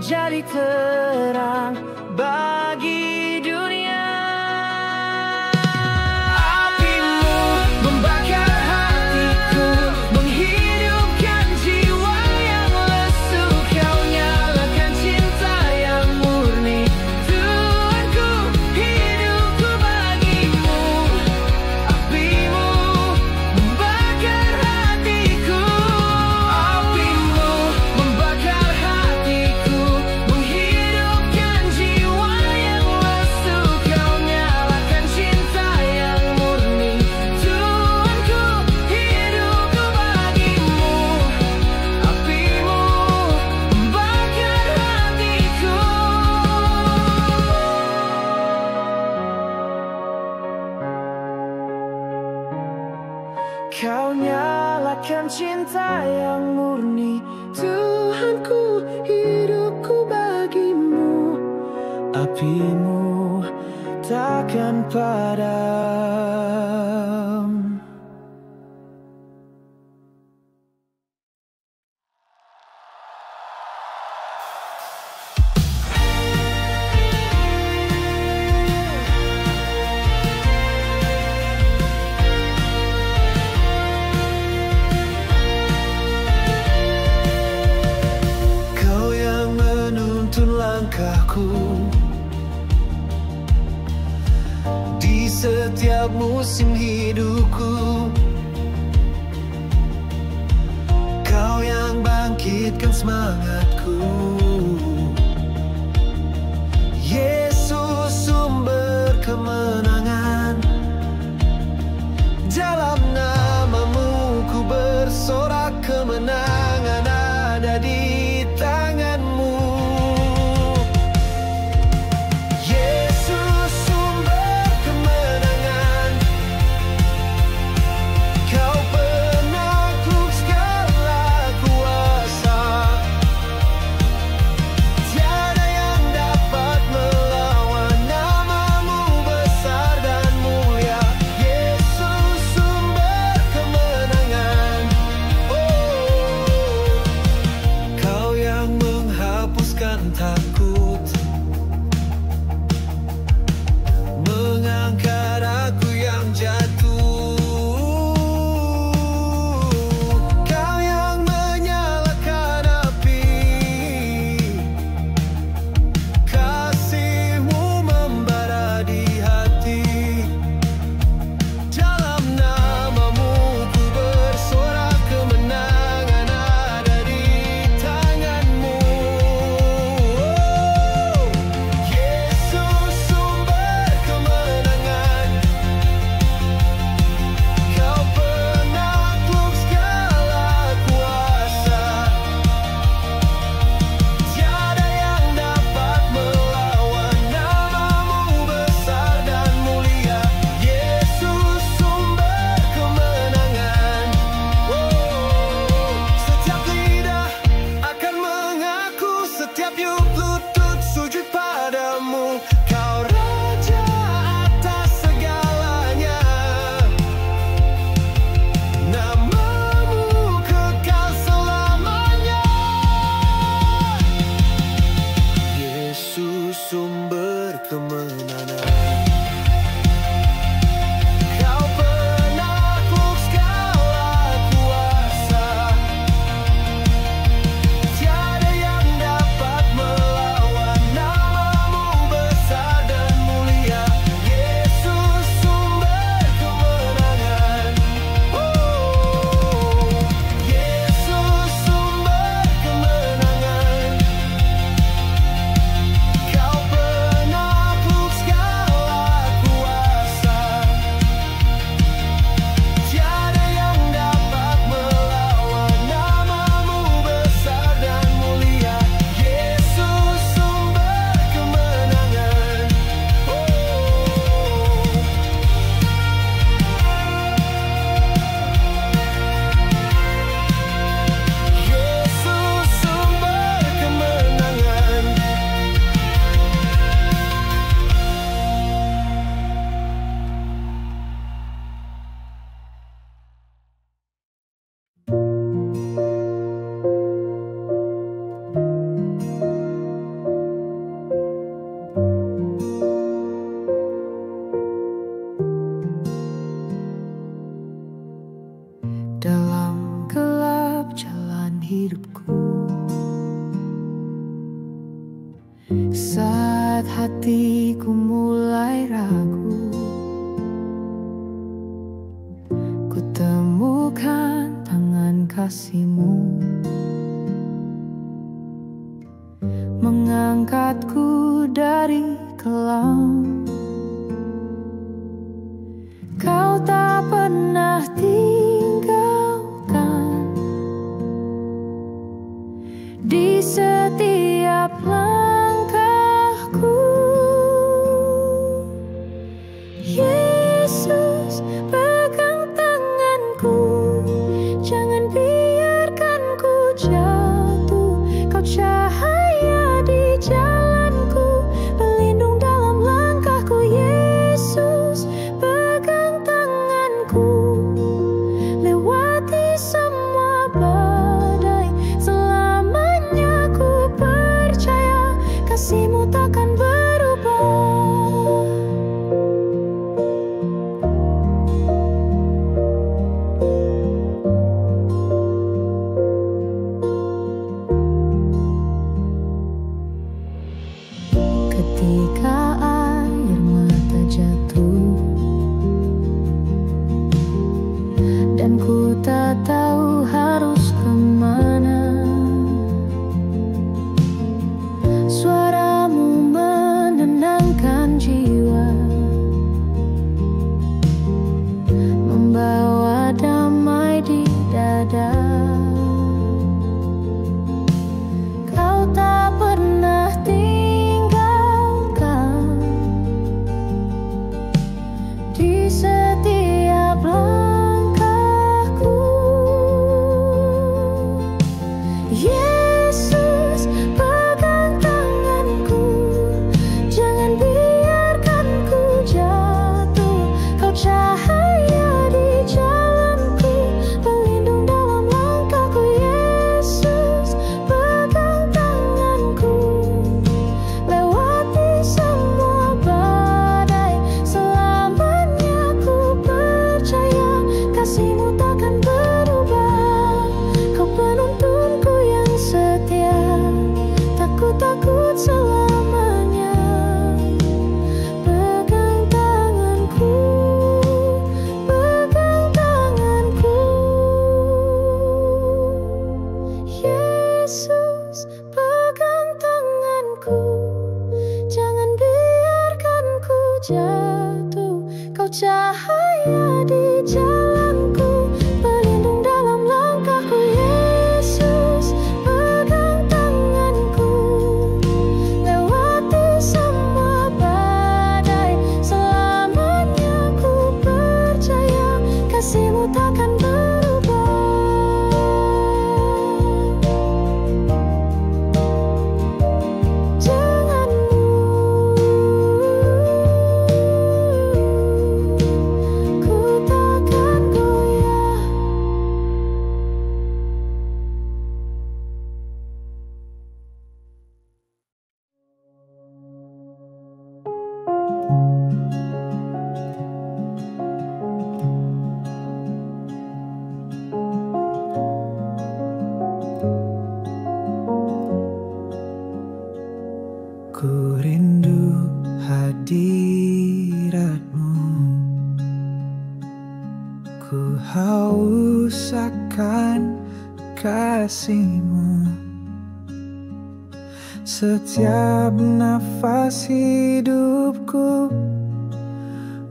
jadi terang bagi dunia. Api-Mu membakar hatiku, menghidupkan jiwa yang lesu. Kau nyalakan cinta yang murni, Tuhanku, hidupku bagimu. Api-Mu membakar hatiku. Api-Mu membakar hatiku, menghidupkan jiwa yang lesu. Kau nyalakan cinta yang murni, Tuhanku, hidupku bagimu. Api-Mu membakar hatiku. Kau nyalakan cinta yang murni, Tuhanku, hidupku bagimu. Api-Mu takkan padam. Kau yang menuntun langkahku di setiap musim hidupku. Kau yang bangkitkan semangatku, Yesus, sumber kemenangan. Dalam nama-Mu ku bersorak, kemenangan ada di tangan-Mu. Yesus, sumber kemenangan. Kau penakluk segala kuasa. Tiada yang dapat melawan nama-Mu besar dan mulia. Yesus, sumber kemenangan. Oh, Kau yang menghapuskan takut, mengangkat aku yang jatuh. Kau yang menyalakan api, Kau kemenangan. Kau penakluk segala kuasa, tiada yang dapat melawan. Namamu besar dan mulia, Yesus sumber kemenangan. Yesus sumber kemenangan. Kau penakluk segala kuasa, tiada yang dapat melawan. Namamu besar dan mulia, Yesus sumber kemenangan. Yesus sumber kemenangan. Dalam gelap jalan hidupku, saat hatiku mulai ragu, ku temukan tangan kasih-Mu mengangkatku dari kelam. Kau tak pernah tinggalkan di setiap langkahku. Yesus, pegang tanganku, jangan biarkan ku jatuh. Kau cahaya di jalanku, pelindung dalam langkahku. Yesus, pegang tanganku, lewati semua badai. Selamanya ku percaya, kasih-Mu takkan berubah. Ketika air mata jatuh dan ku tak tahu harus kemana, suara-Mu menenangkan jiwa, membawa damai di dada. Kau tak pernah tinggalkan di setiap langkahku. Yesus, pegang tanganku, jangan biarkan ku jatuh. Kau cahaya di jalanku, pelindung dalam langkahku. Yesus, pegang tanganku, lewati semua badai. Selamanya ku percaya, kasih-Mu takkan berubah. Kau penuntunku yang setia, takut selamanya. Pegang tanganku, pegang tanganku. Yesus, pegang tanganku, jangan biarkan ku jatuh. Kau cahaya di jalanku, pelindung dalam langkahku. Yesus, pegang tanganku, lewati semua badai. Selamanya ku percaya, kasih-Mu takkan berubah. Jangan Ku rindu hadiratmu, ku haus akan kasihmu. Setiap nafas hidupku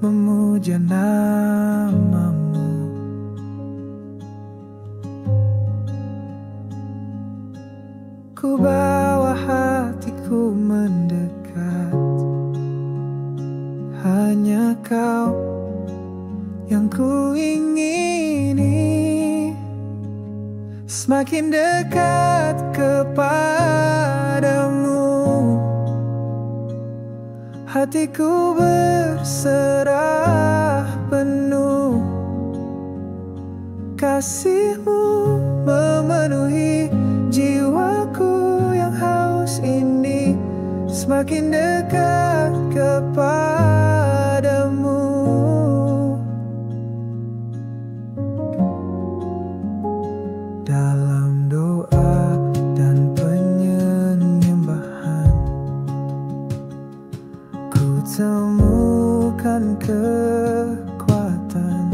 memuja namamu. Ku bawa hatiku mendekat, hanya kau yang ku ingini. Semakin dekat kepadamu, hatiku berserah penuh. Kasihmu memenuhi jiwaku yang haus ini. Semakin dekat kepadamu, dalam doa dan penyembahan, ku temukan kekuatan.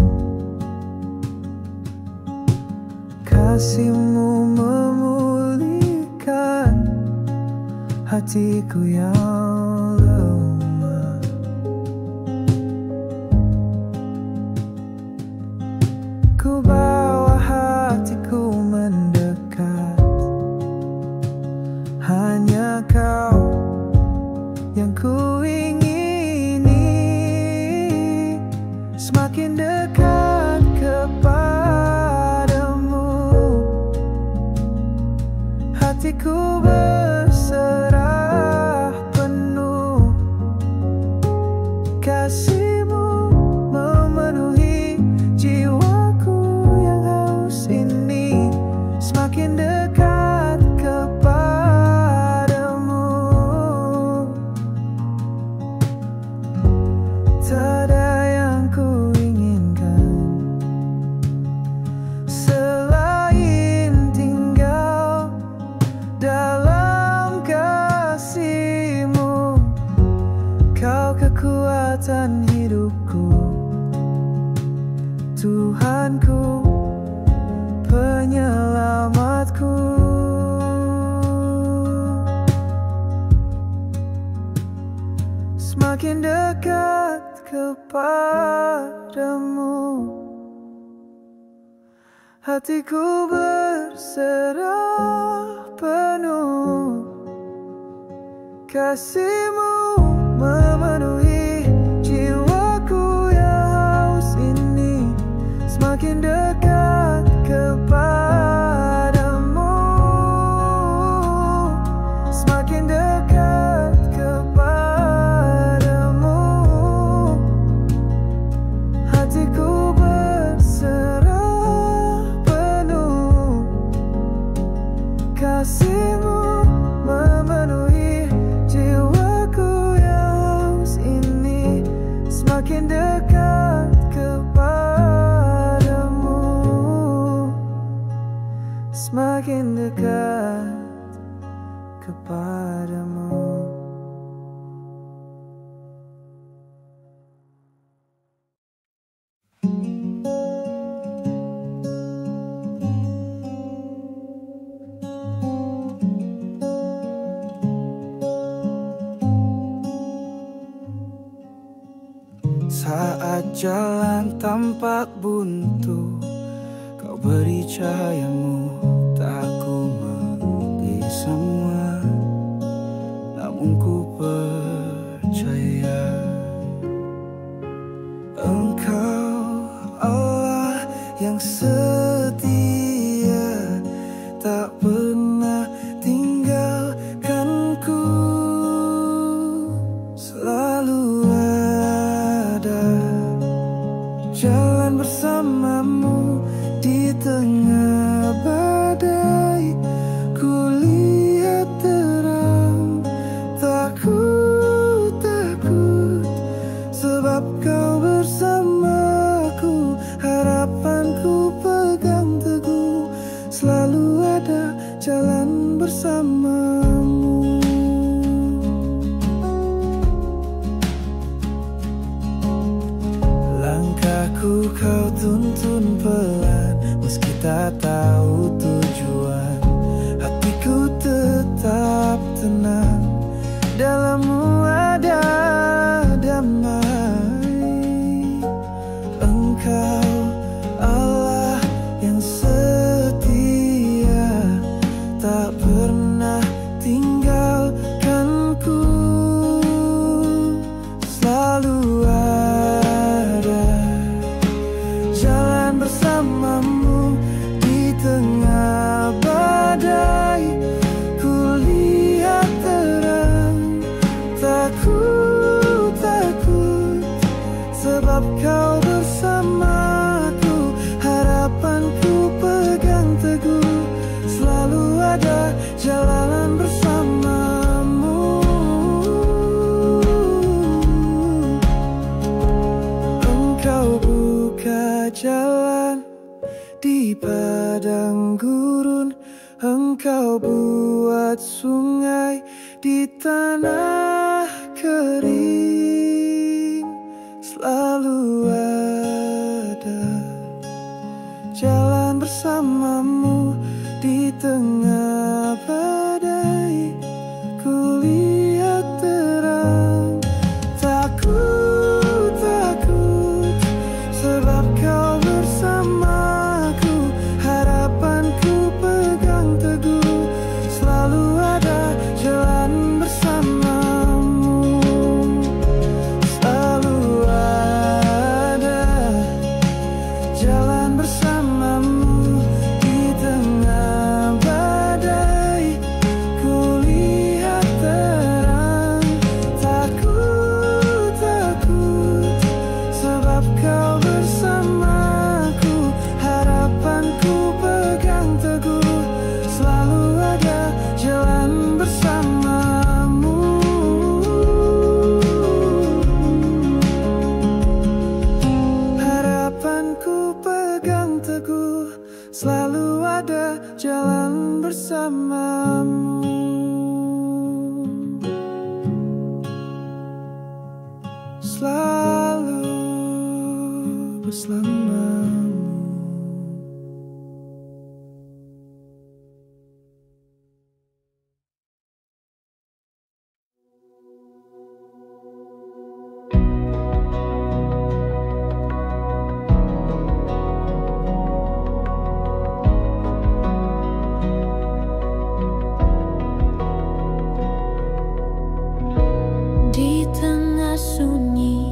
Kasihmu memulihkan hatiku yang lemah. Ku bawa hatiku mendekat, hanya kau yang ku ingini. Semakin dekat kepadamu, hatiku berserah penuh. Kasihmu memenuhi jiwaku yang haus ini. Semakin dekat kepadamu, tak ada yang ku inginkan selain tinggal dalam kasihmu. Kau kekuatan hidupku, Tuhanku, penyelamatku. Semakin dekat kepadamu, hatiku berserah penuh. Kasihmu memenuhi jiwaku yang haus ini. Semakin dekat kepadamu, semakin dekat kepadamu. Hatiku berserah penuh. Kasihmu memenuhi jiwaku yang haus ini. Semakin dekat kepadamu, semakin dekat kepadamu. Saat jalan tampak buntu, kau beri cahayamu, tak ku mengerti semua, namun ku percaya Engkau Allah yang setia, tak pernah tinggalkanku. Selalu jalan bersamamu di tengah badai. Ku lihat terang, tak tak tahu tujuan, hatiku tetap tenang, dalammu ada damai. Engkau Allah yang setia, tak pernah tinggalkanku, selalu ada jalan bersamamu di tengah badai. Ku lihat terang, takut, sebab kau bersamaku. Harapanku pegang teguh, selalu ada jalan bersamamu. Engkau buka jalan di padang gurun, engkau buat sungai di tanah kering, selalu ada jalan bersamamu di tengah badai. Ku lihat terang, takut, sebab kau bersamaku. Harapanku pegang teguh, selalu ada jalan bersamamu. Selalu ada jalan bersamamu di tengah badai. Ku lihat terang, takut, sebab kau bersamaku. Harapanku pegang teguh, selalu ada jalan bersamamu. Harapanku pegang teguh, selalu ada jalan bersamamu. Selalu bersamamu. Di tengah sunyi,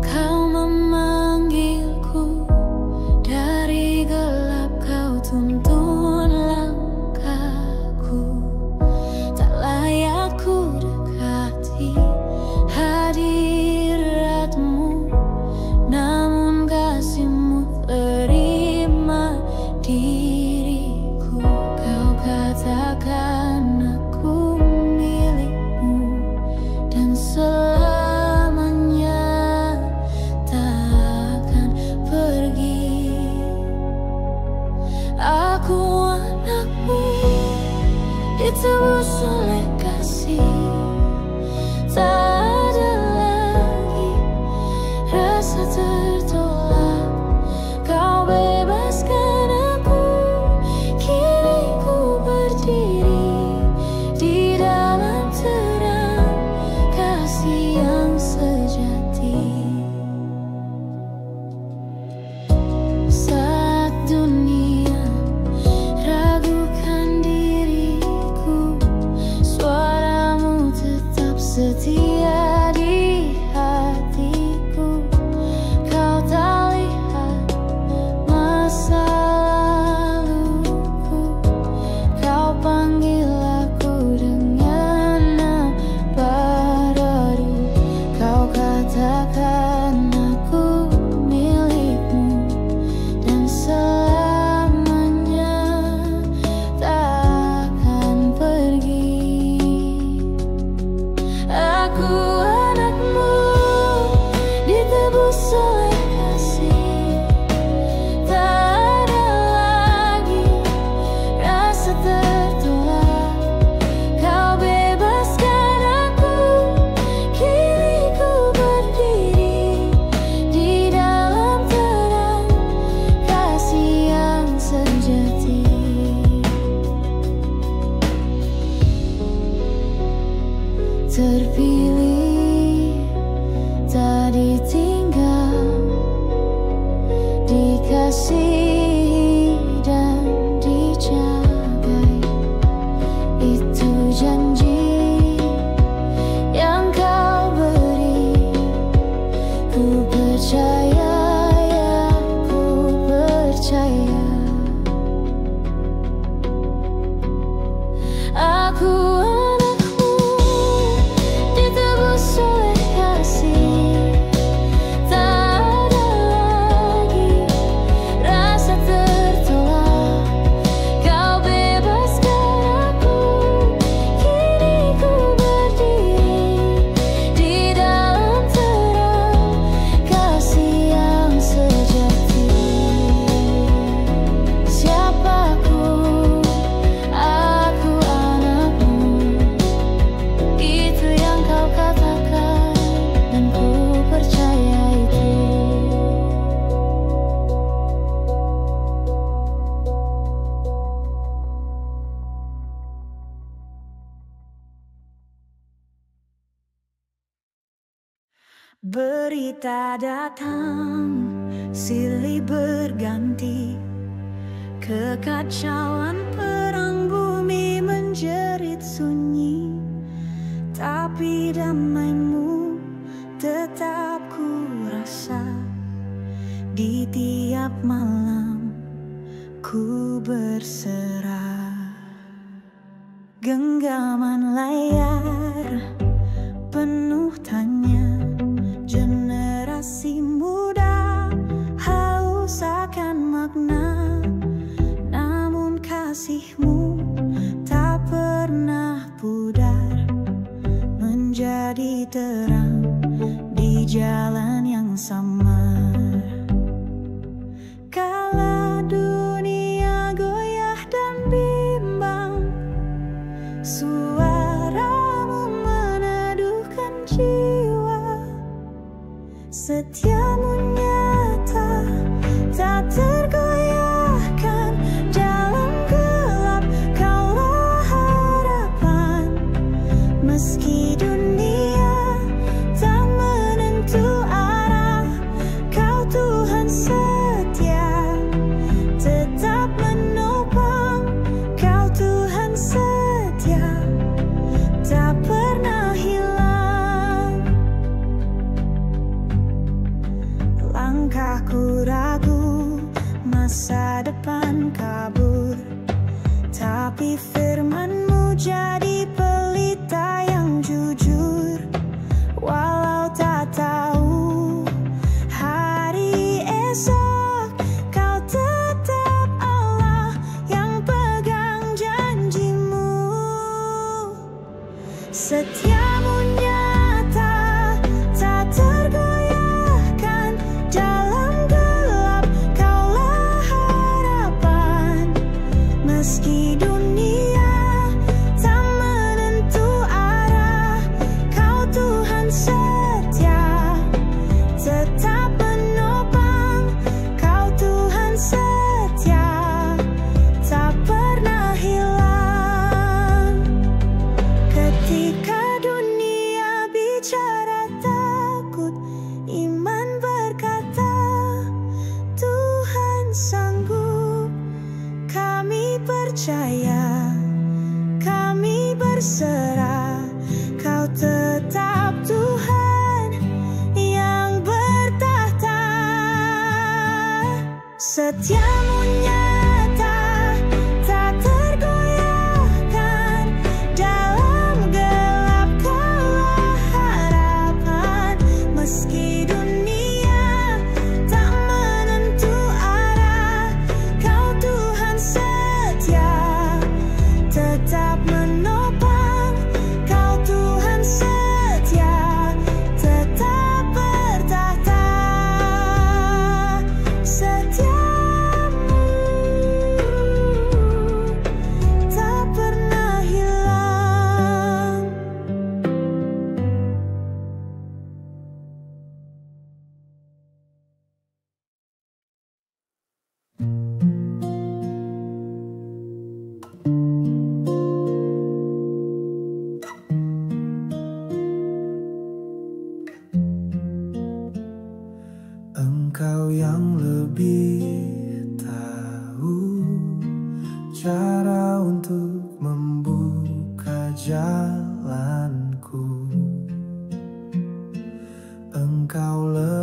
kau memanggilku. Dari gelap kau tuntun langkahku. Tak layak ku dekati hadiratmu, namun kasihmu terima diriku. Kau katakan aku milikmu, dan selamanya takkan pergi. Aku anakmu, ditebus oleh kasih. Tak ada lagi rasa tertolak. Kau bebaskan aku, kini ku berdiri di dalam terang kasih yang sejati. Saat dunia ragukan diriku, suaramu tetap setia di hatiku. Kau tak lihat masa laluku, kau panggil aku dengan nama baru. Kau katakan aku milikmu, dan selamanya takkan pergi. Aku terpilih, tak ditinggal, dikasihi dan dijagai. Itu janji yang kau beri, ku percaya, ya ku percaya. Aku anakmu, ditebus oleh kasih. Tak ada lagi rasa tertolak, kau bebaskan aku. Kini ku berdiri di dalam terang kasih yang sejati. Siapaku, aku anakmu, itu yang kau katakan dan ku percaya itu. Berita datang, silih berganti, kekacauan perang bumi menjerit sunyi. Tapi damai-Mu tetap ku rasa, di tiap malam ku berserah. Genggaman layar penuh tanya, generasi muda haus akan makna. Namun kasih-Mu tak pernah pudar, menjadi terang di jalan yang samar. Kala dunia goyah dan bimbang, suara-Mu meneduhkan jiwa. Setia-Mu nyata, tak tergoyahkan. Dalam gelap Kaulah harapan, meski dunia tak menentu arah. Kau Tuhan setia, tetap menopang. Kau Tuhan setia, tak pernah hilang. Langkahku ragu, masa depan kabur, tapi firman-Mu jadi pelita yang jujur. Walau tak tahu hari esok, Kau tetap Allah yang pegang janji-Mu. Setia-Mu nyata, tak tergoyahkan. Dalam gelap Kaulah harapan, meski dunia tak menentu arah. Kau Tuhan setia, tetap menopang. Kau Tuhan setia, tak pernah hilang. Ketika dunia bicara takut, iman berkata Tuhan sanggup. Kami percaya, kami berserah. Kau tetap Tuhan yang bertahta. Setia-Mu nyata, tak tergoyahkan. Dalam gelap Kaulah harapan, meski dunia tak menentu arah. Kau Tuhan setia, tetap menopang. Kau Tuhan setia,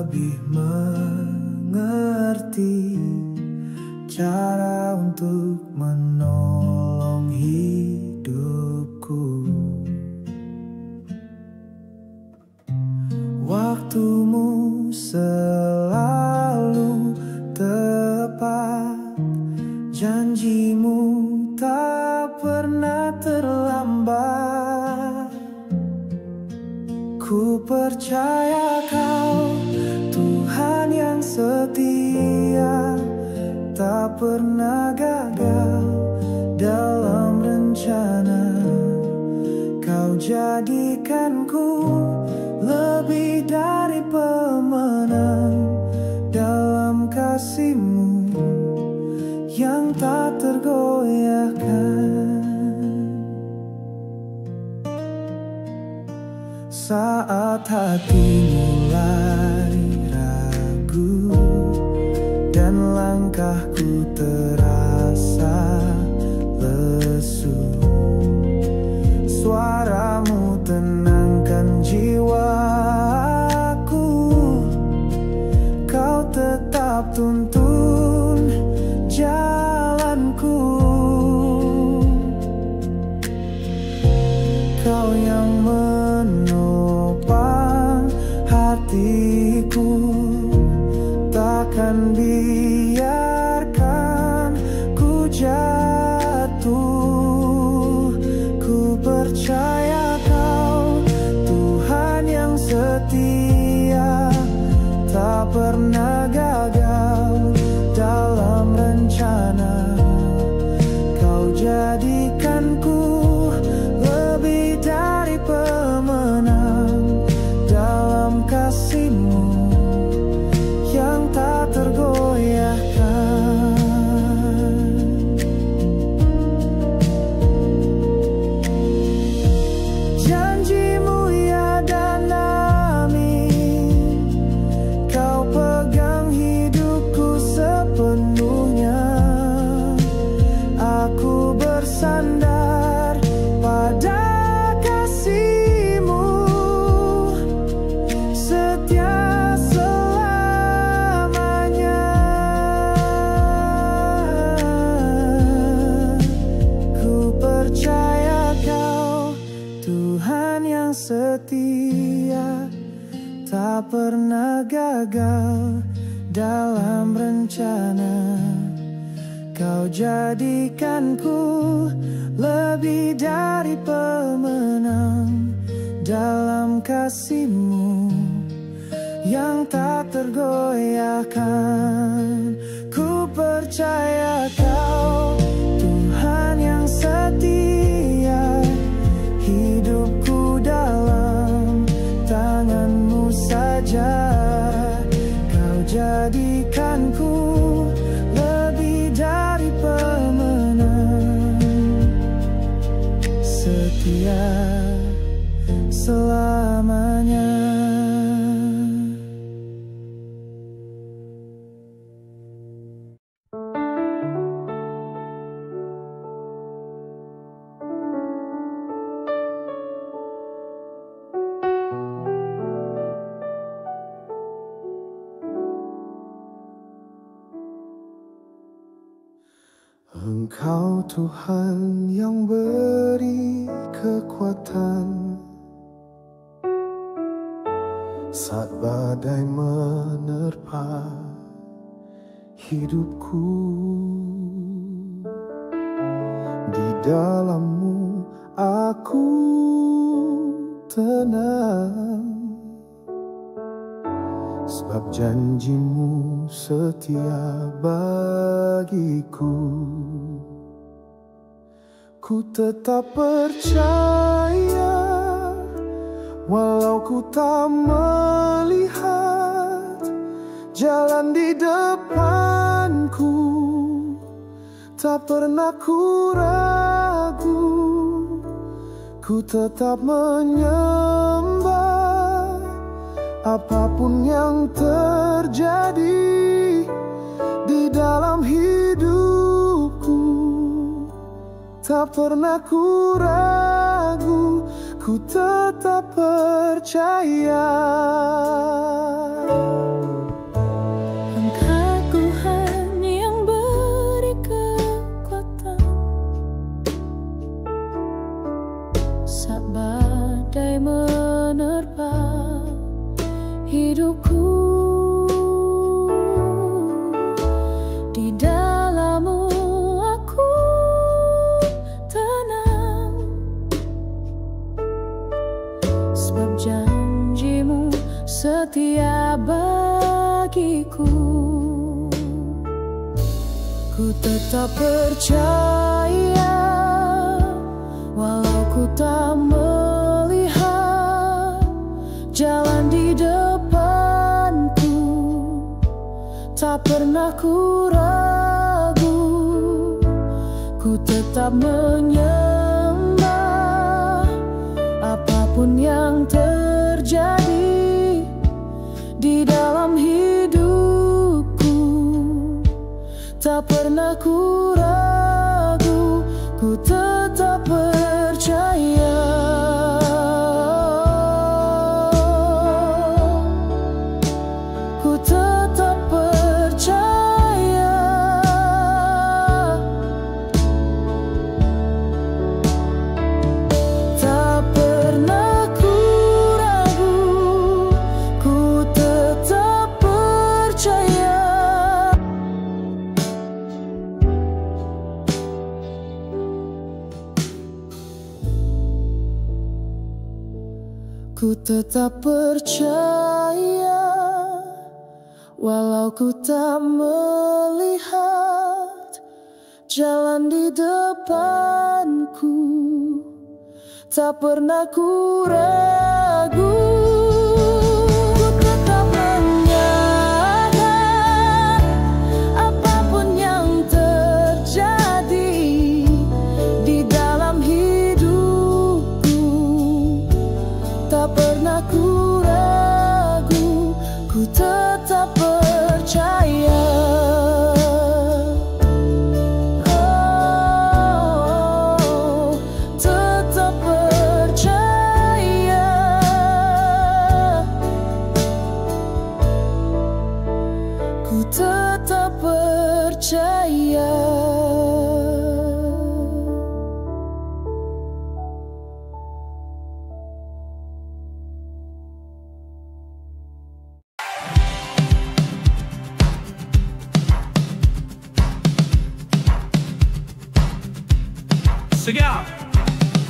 lebih mengerti cara untuk menolong hidupku. Waktumu selalu tepat, janjimu tak pernah terlambat. Ku percaya Kau Tuhan yang setia, tak pernah gagal dalam rencana. Kau jadikanku lebih dari pemenang dalam kasih-Mu yang tak tergoyahkan. Saat hati mulai ragu dan langkahku terasa lesu, suara-Mu tenangkan jiwaku. Kau tetap tuntun jalanku. Kau yang menopang hatiku, takkan biarkan ku jatuh. Ku percaya Kau Tuhan yang setia, tak pernah gagal dalam rencana. Kau jadikanku lebih dari pemenang dalam kasih-Mu yang tak tergoyahkan. Janji-Mu ya dan amin, Kau pegang hidupku sepenuhnya. Aku bersandar pada kasih-Mu setia selamanya. Ku percaya Kau Tuhan yang setia, tak pernah gagal dalam rencana. Kau jadikanku lebih dari pemenang dalam kasih-Mu yang tak tergoyahkan. Ku percaya Kau Tuhan yang setia, hidupku dalam tangan-Mu saja. Kau jadikanku lebih dari pemenang, setia selamanya. Engkau Tuhan yang beri kekuatan saat badai menerpa hidupku. Di dalam-Mu aku tenang, sebab janji-Mu setia bagiku. Ku tetap percaya walau ku tak melihat jalan di depanku. Tak pernah ku ragu, ku tetap menyembah apapun yang terjadi di dalam hidupku. Tak pernah ku ragu, ku tetap percaya. menerpa hidupku. Di dalam-Mu aku tenang, sebab janji-Mu setia bagiku. Ku tetap percaya, walau ku tak melihat jalan di depanku, tak pernah ku ragu. Ku tetap menyembah apapun yang terjadi di dalam hidupku, tak pernah ku ragu. Ku tetap percaya. Ku tetap percaya. Tak pernah ku ragu. Ku tetap percaya. Ku tetap percaya, walau ku tak melihat jalan di depanku, tak pernah ku ragu. Ku tetap menyerahkan apapun yang terjadi di dalam hidupku, tak pernah ku ragu. Ku tetap percaya. Oh, tetap percaya. Ku tetap percaya.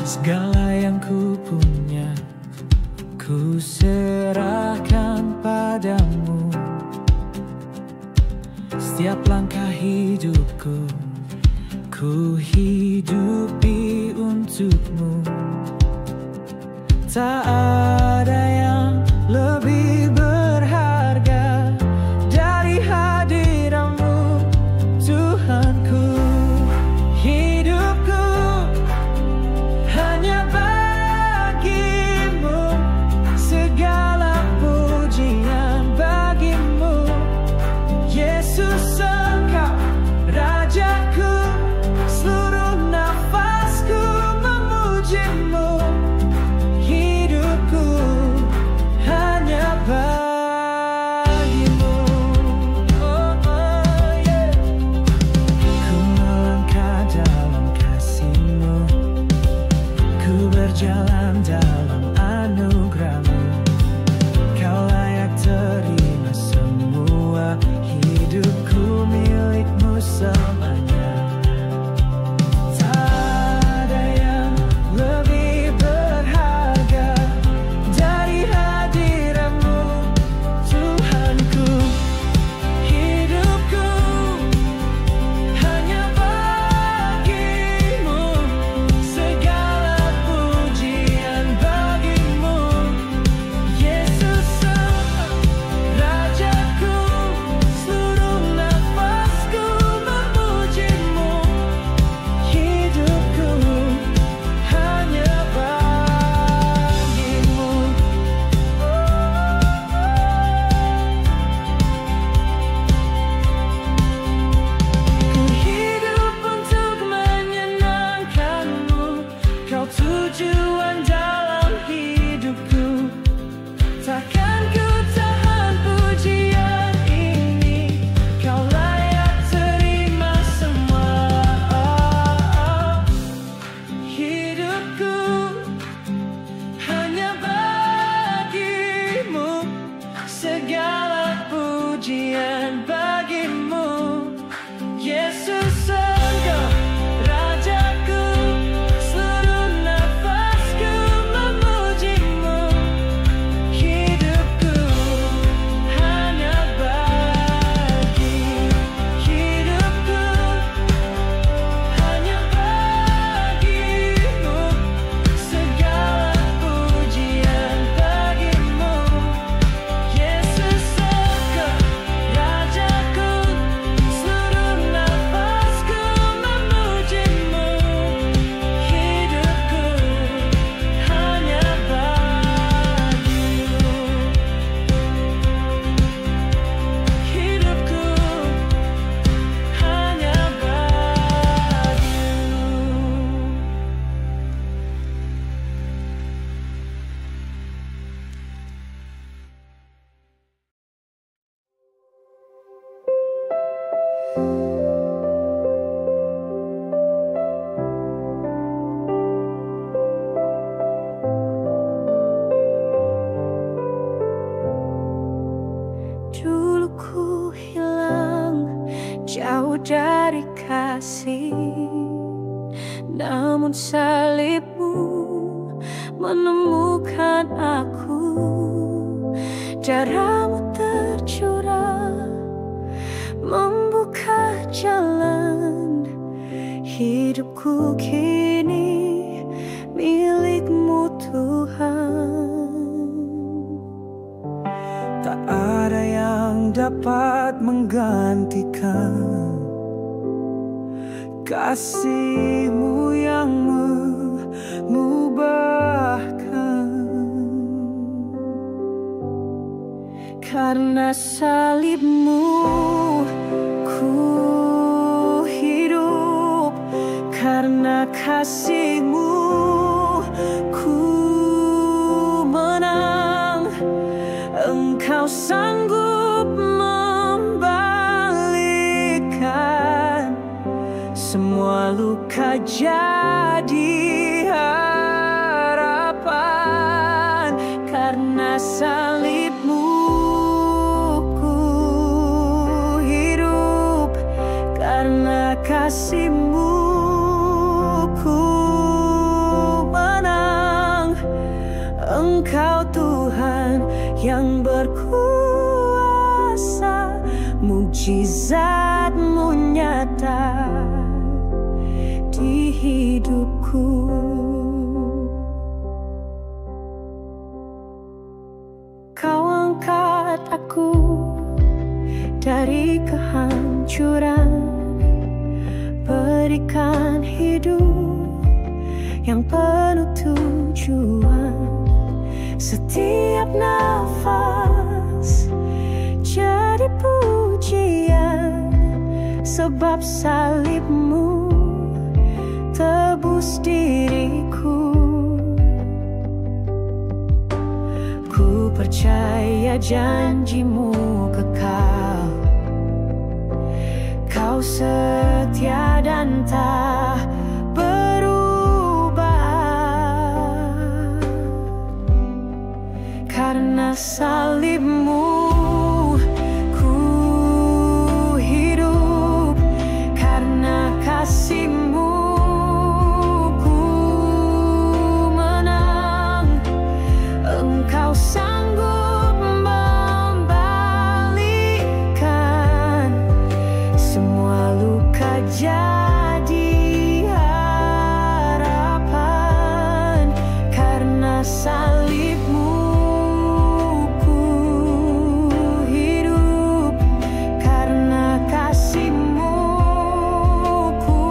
Segala yang ku punya ku serahkan padamu. Setiap langkah hidupku ku hidupi untuk-Mu. Tak ada yang lebih berharga dari hadirat-Mu, Tuhanku. Hidupku hanya bagi-Mu, segala pujian bagi-Mu. Yesus, Engkau Rajaku, seluruh nafasku memuji-Mu. Hidupku kasih, namun salibmu menemukan aku. Darahmu tercurah membuka jalan, hidupku kini milik-Mu Tuhan. Tak ada yang dapat menggantikan kasih-Mu yang mengubahkan. Karena salib-Mu ku hidup, karena kasih-Mu ku menang. Engkau sanggup membalikkan semua luka jadi harapan. Karena salib-Mu ku hidup, karena kasih-Mu ku menang. Engkau Tuhan yang berkuasa, mukjizat-Mu nyata di hidupku. Kau angkat aku dari kehancuran, berikan hidup yang penuh tujuan. Setiap nafas jadi pujian, sebab salib-Mu tebus diriku. Ku percaya janji-Mu kekal, Kau setia dan tak berubah. Karena salib-Mu ku hidup, karena kasih-Mu ku menang. Engkau sanggup membalikkan semua luka jadi harapan. Karena salib-Mu ku hidup, karena kasih-Mu ku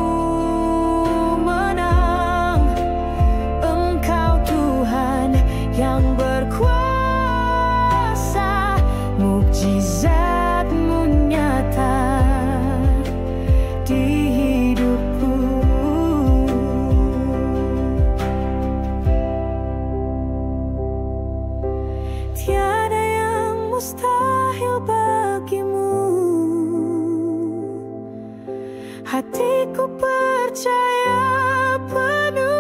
menang. Engkau Tuhan yang berkuasa, mukjizat-Mu nyata di hidupku. Tiada yang mustahil bagi-Mu, hatiku percaya penuh.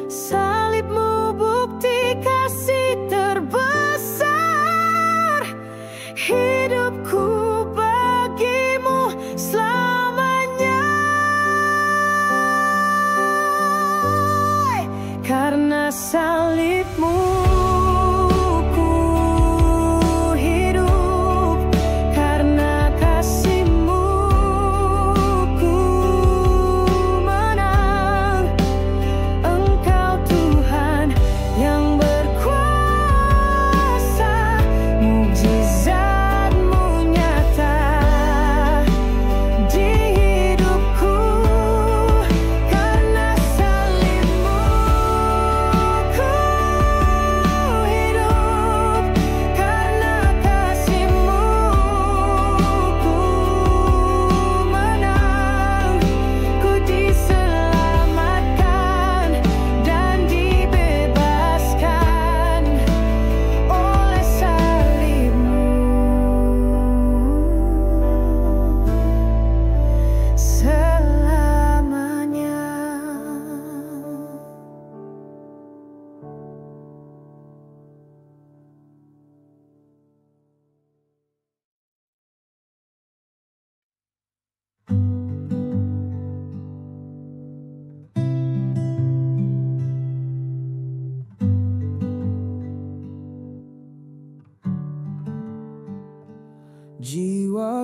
Salib-Mu bukti kasih terbesar, hidupku bagi-Mu selamanya. Karena salib-Mu ku hidup, karena kasih-Mu ku menang. Engkau Tuhan yang berkuasa, mukjizat-Mu nyata di hidupku. Karena salib-Mu ku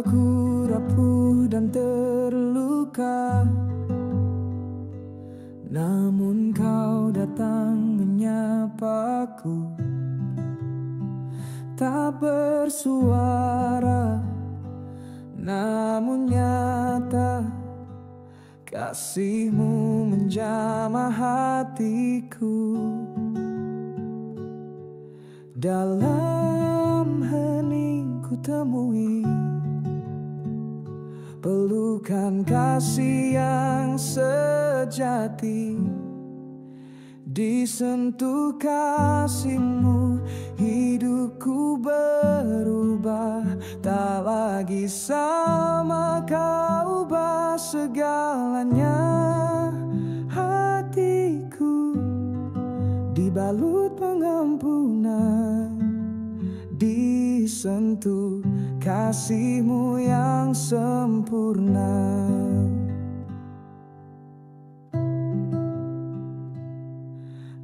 Jiwaku rapuh dan terluka, namun kau datang menyapaku. Tak bersuara, namun nyata kasihmu menjamah hatiku. Dalam hening ku temui pelukan kasih yang sejati. Disentuh kasihmu, hidupku berubah. Tak lagi sama, kau ubah segalanya. Hatiku dibalut pengampunan, disentuh kasihmu yang sempurna.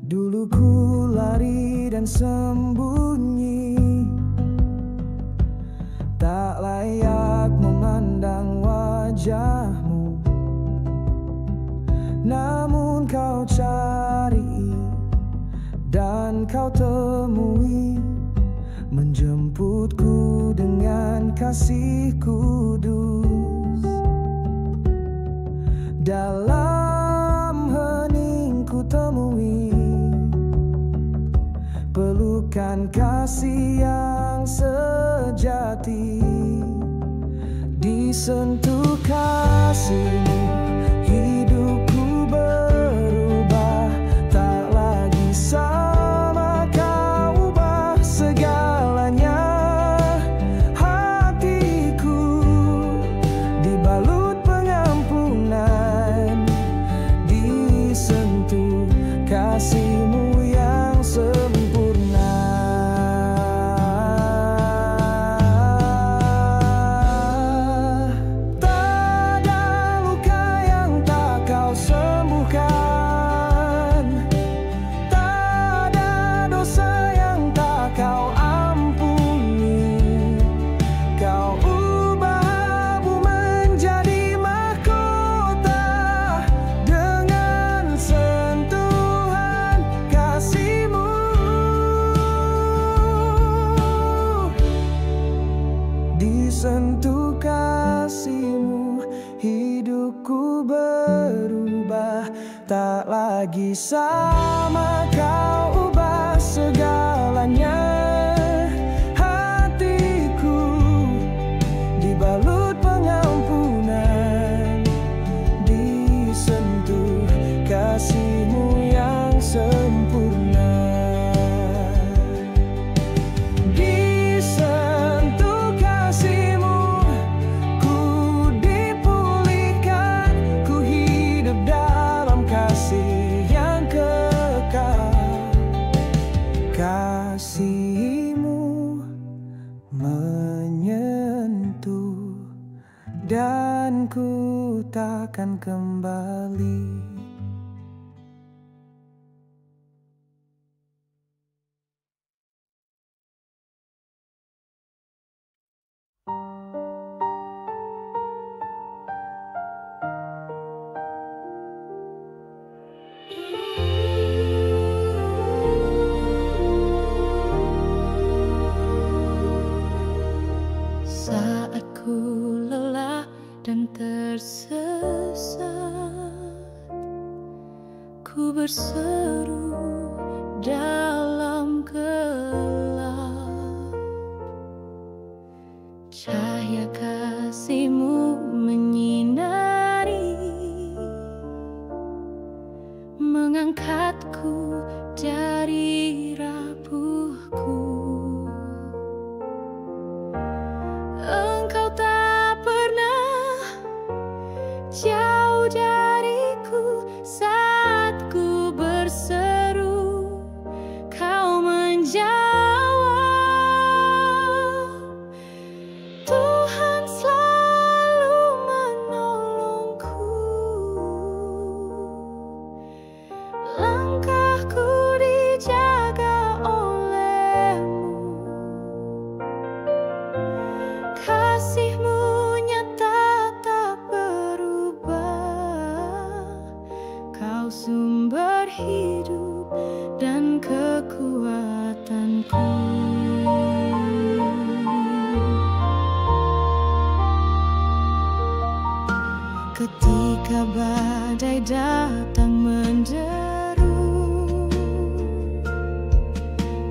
Dulu ku lari dan sembunyi, tak layak memandang wajahmu. Namun kau cari dan kau temui, menjemputku dengan kasih kudus. Dalam hening ku temui pelukan kasih yang sejati. Disentuh kasihmu, hidupku berubah. Tak lagi sama, kau ubah segalanya. Hatiku dibalut pengampunan, disentuh kasihmu yang sempurna. Disentuh kasihmu, hidupku berubah. Tak lagi sama, kau ubah segalanya. Hatiku dibalut pengampunan, disentuh kasihmu yang sempurna. Kasihmu menyentuh dan ku takkan kembali. Saat ku lelah dan tersesat, ku berseru dalam gelap. Cahaya kasihmu menyinari, mengangkatku dari rapuhku. Engkau tak pernah jauh dariku saat ku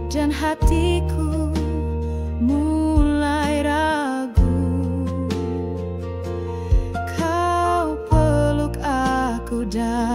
dan hatiku mulai ragu. Kau peluk aku dan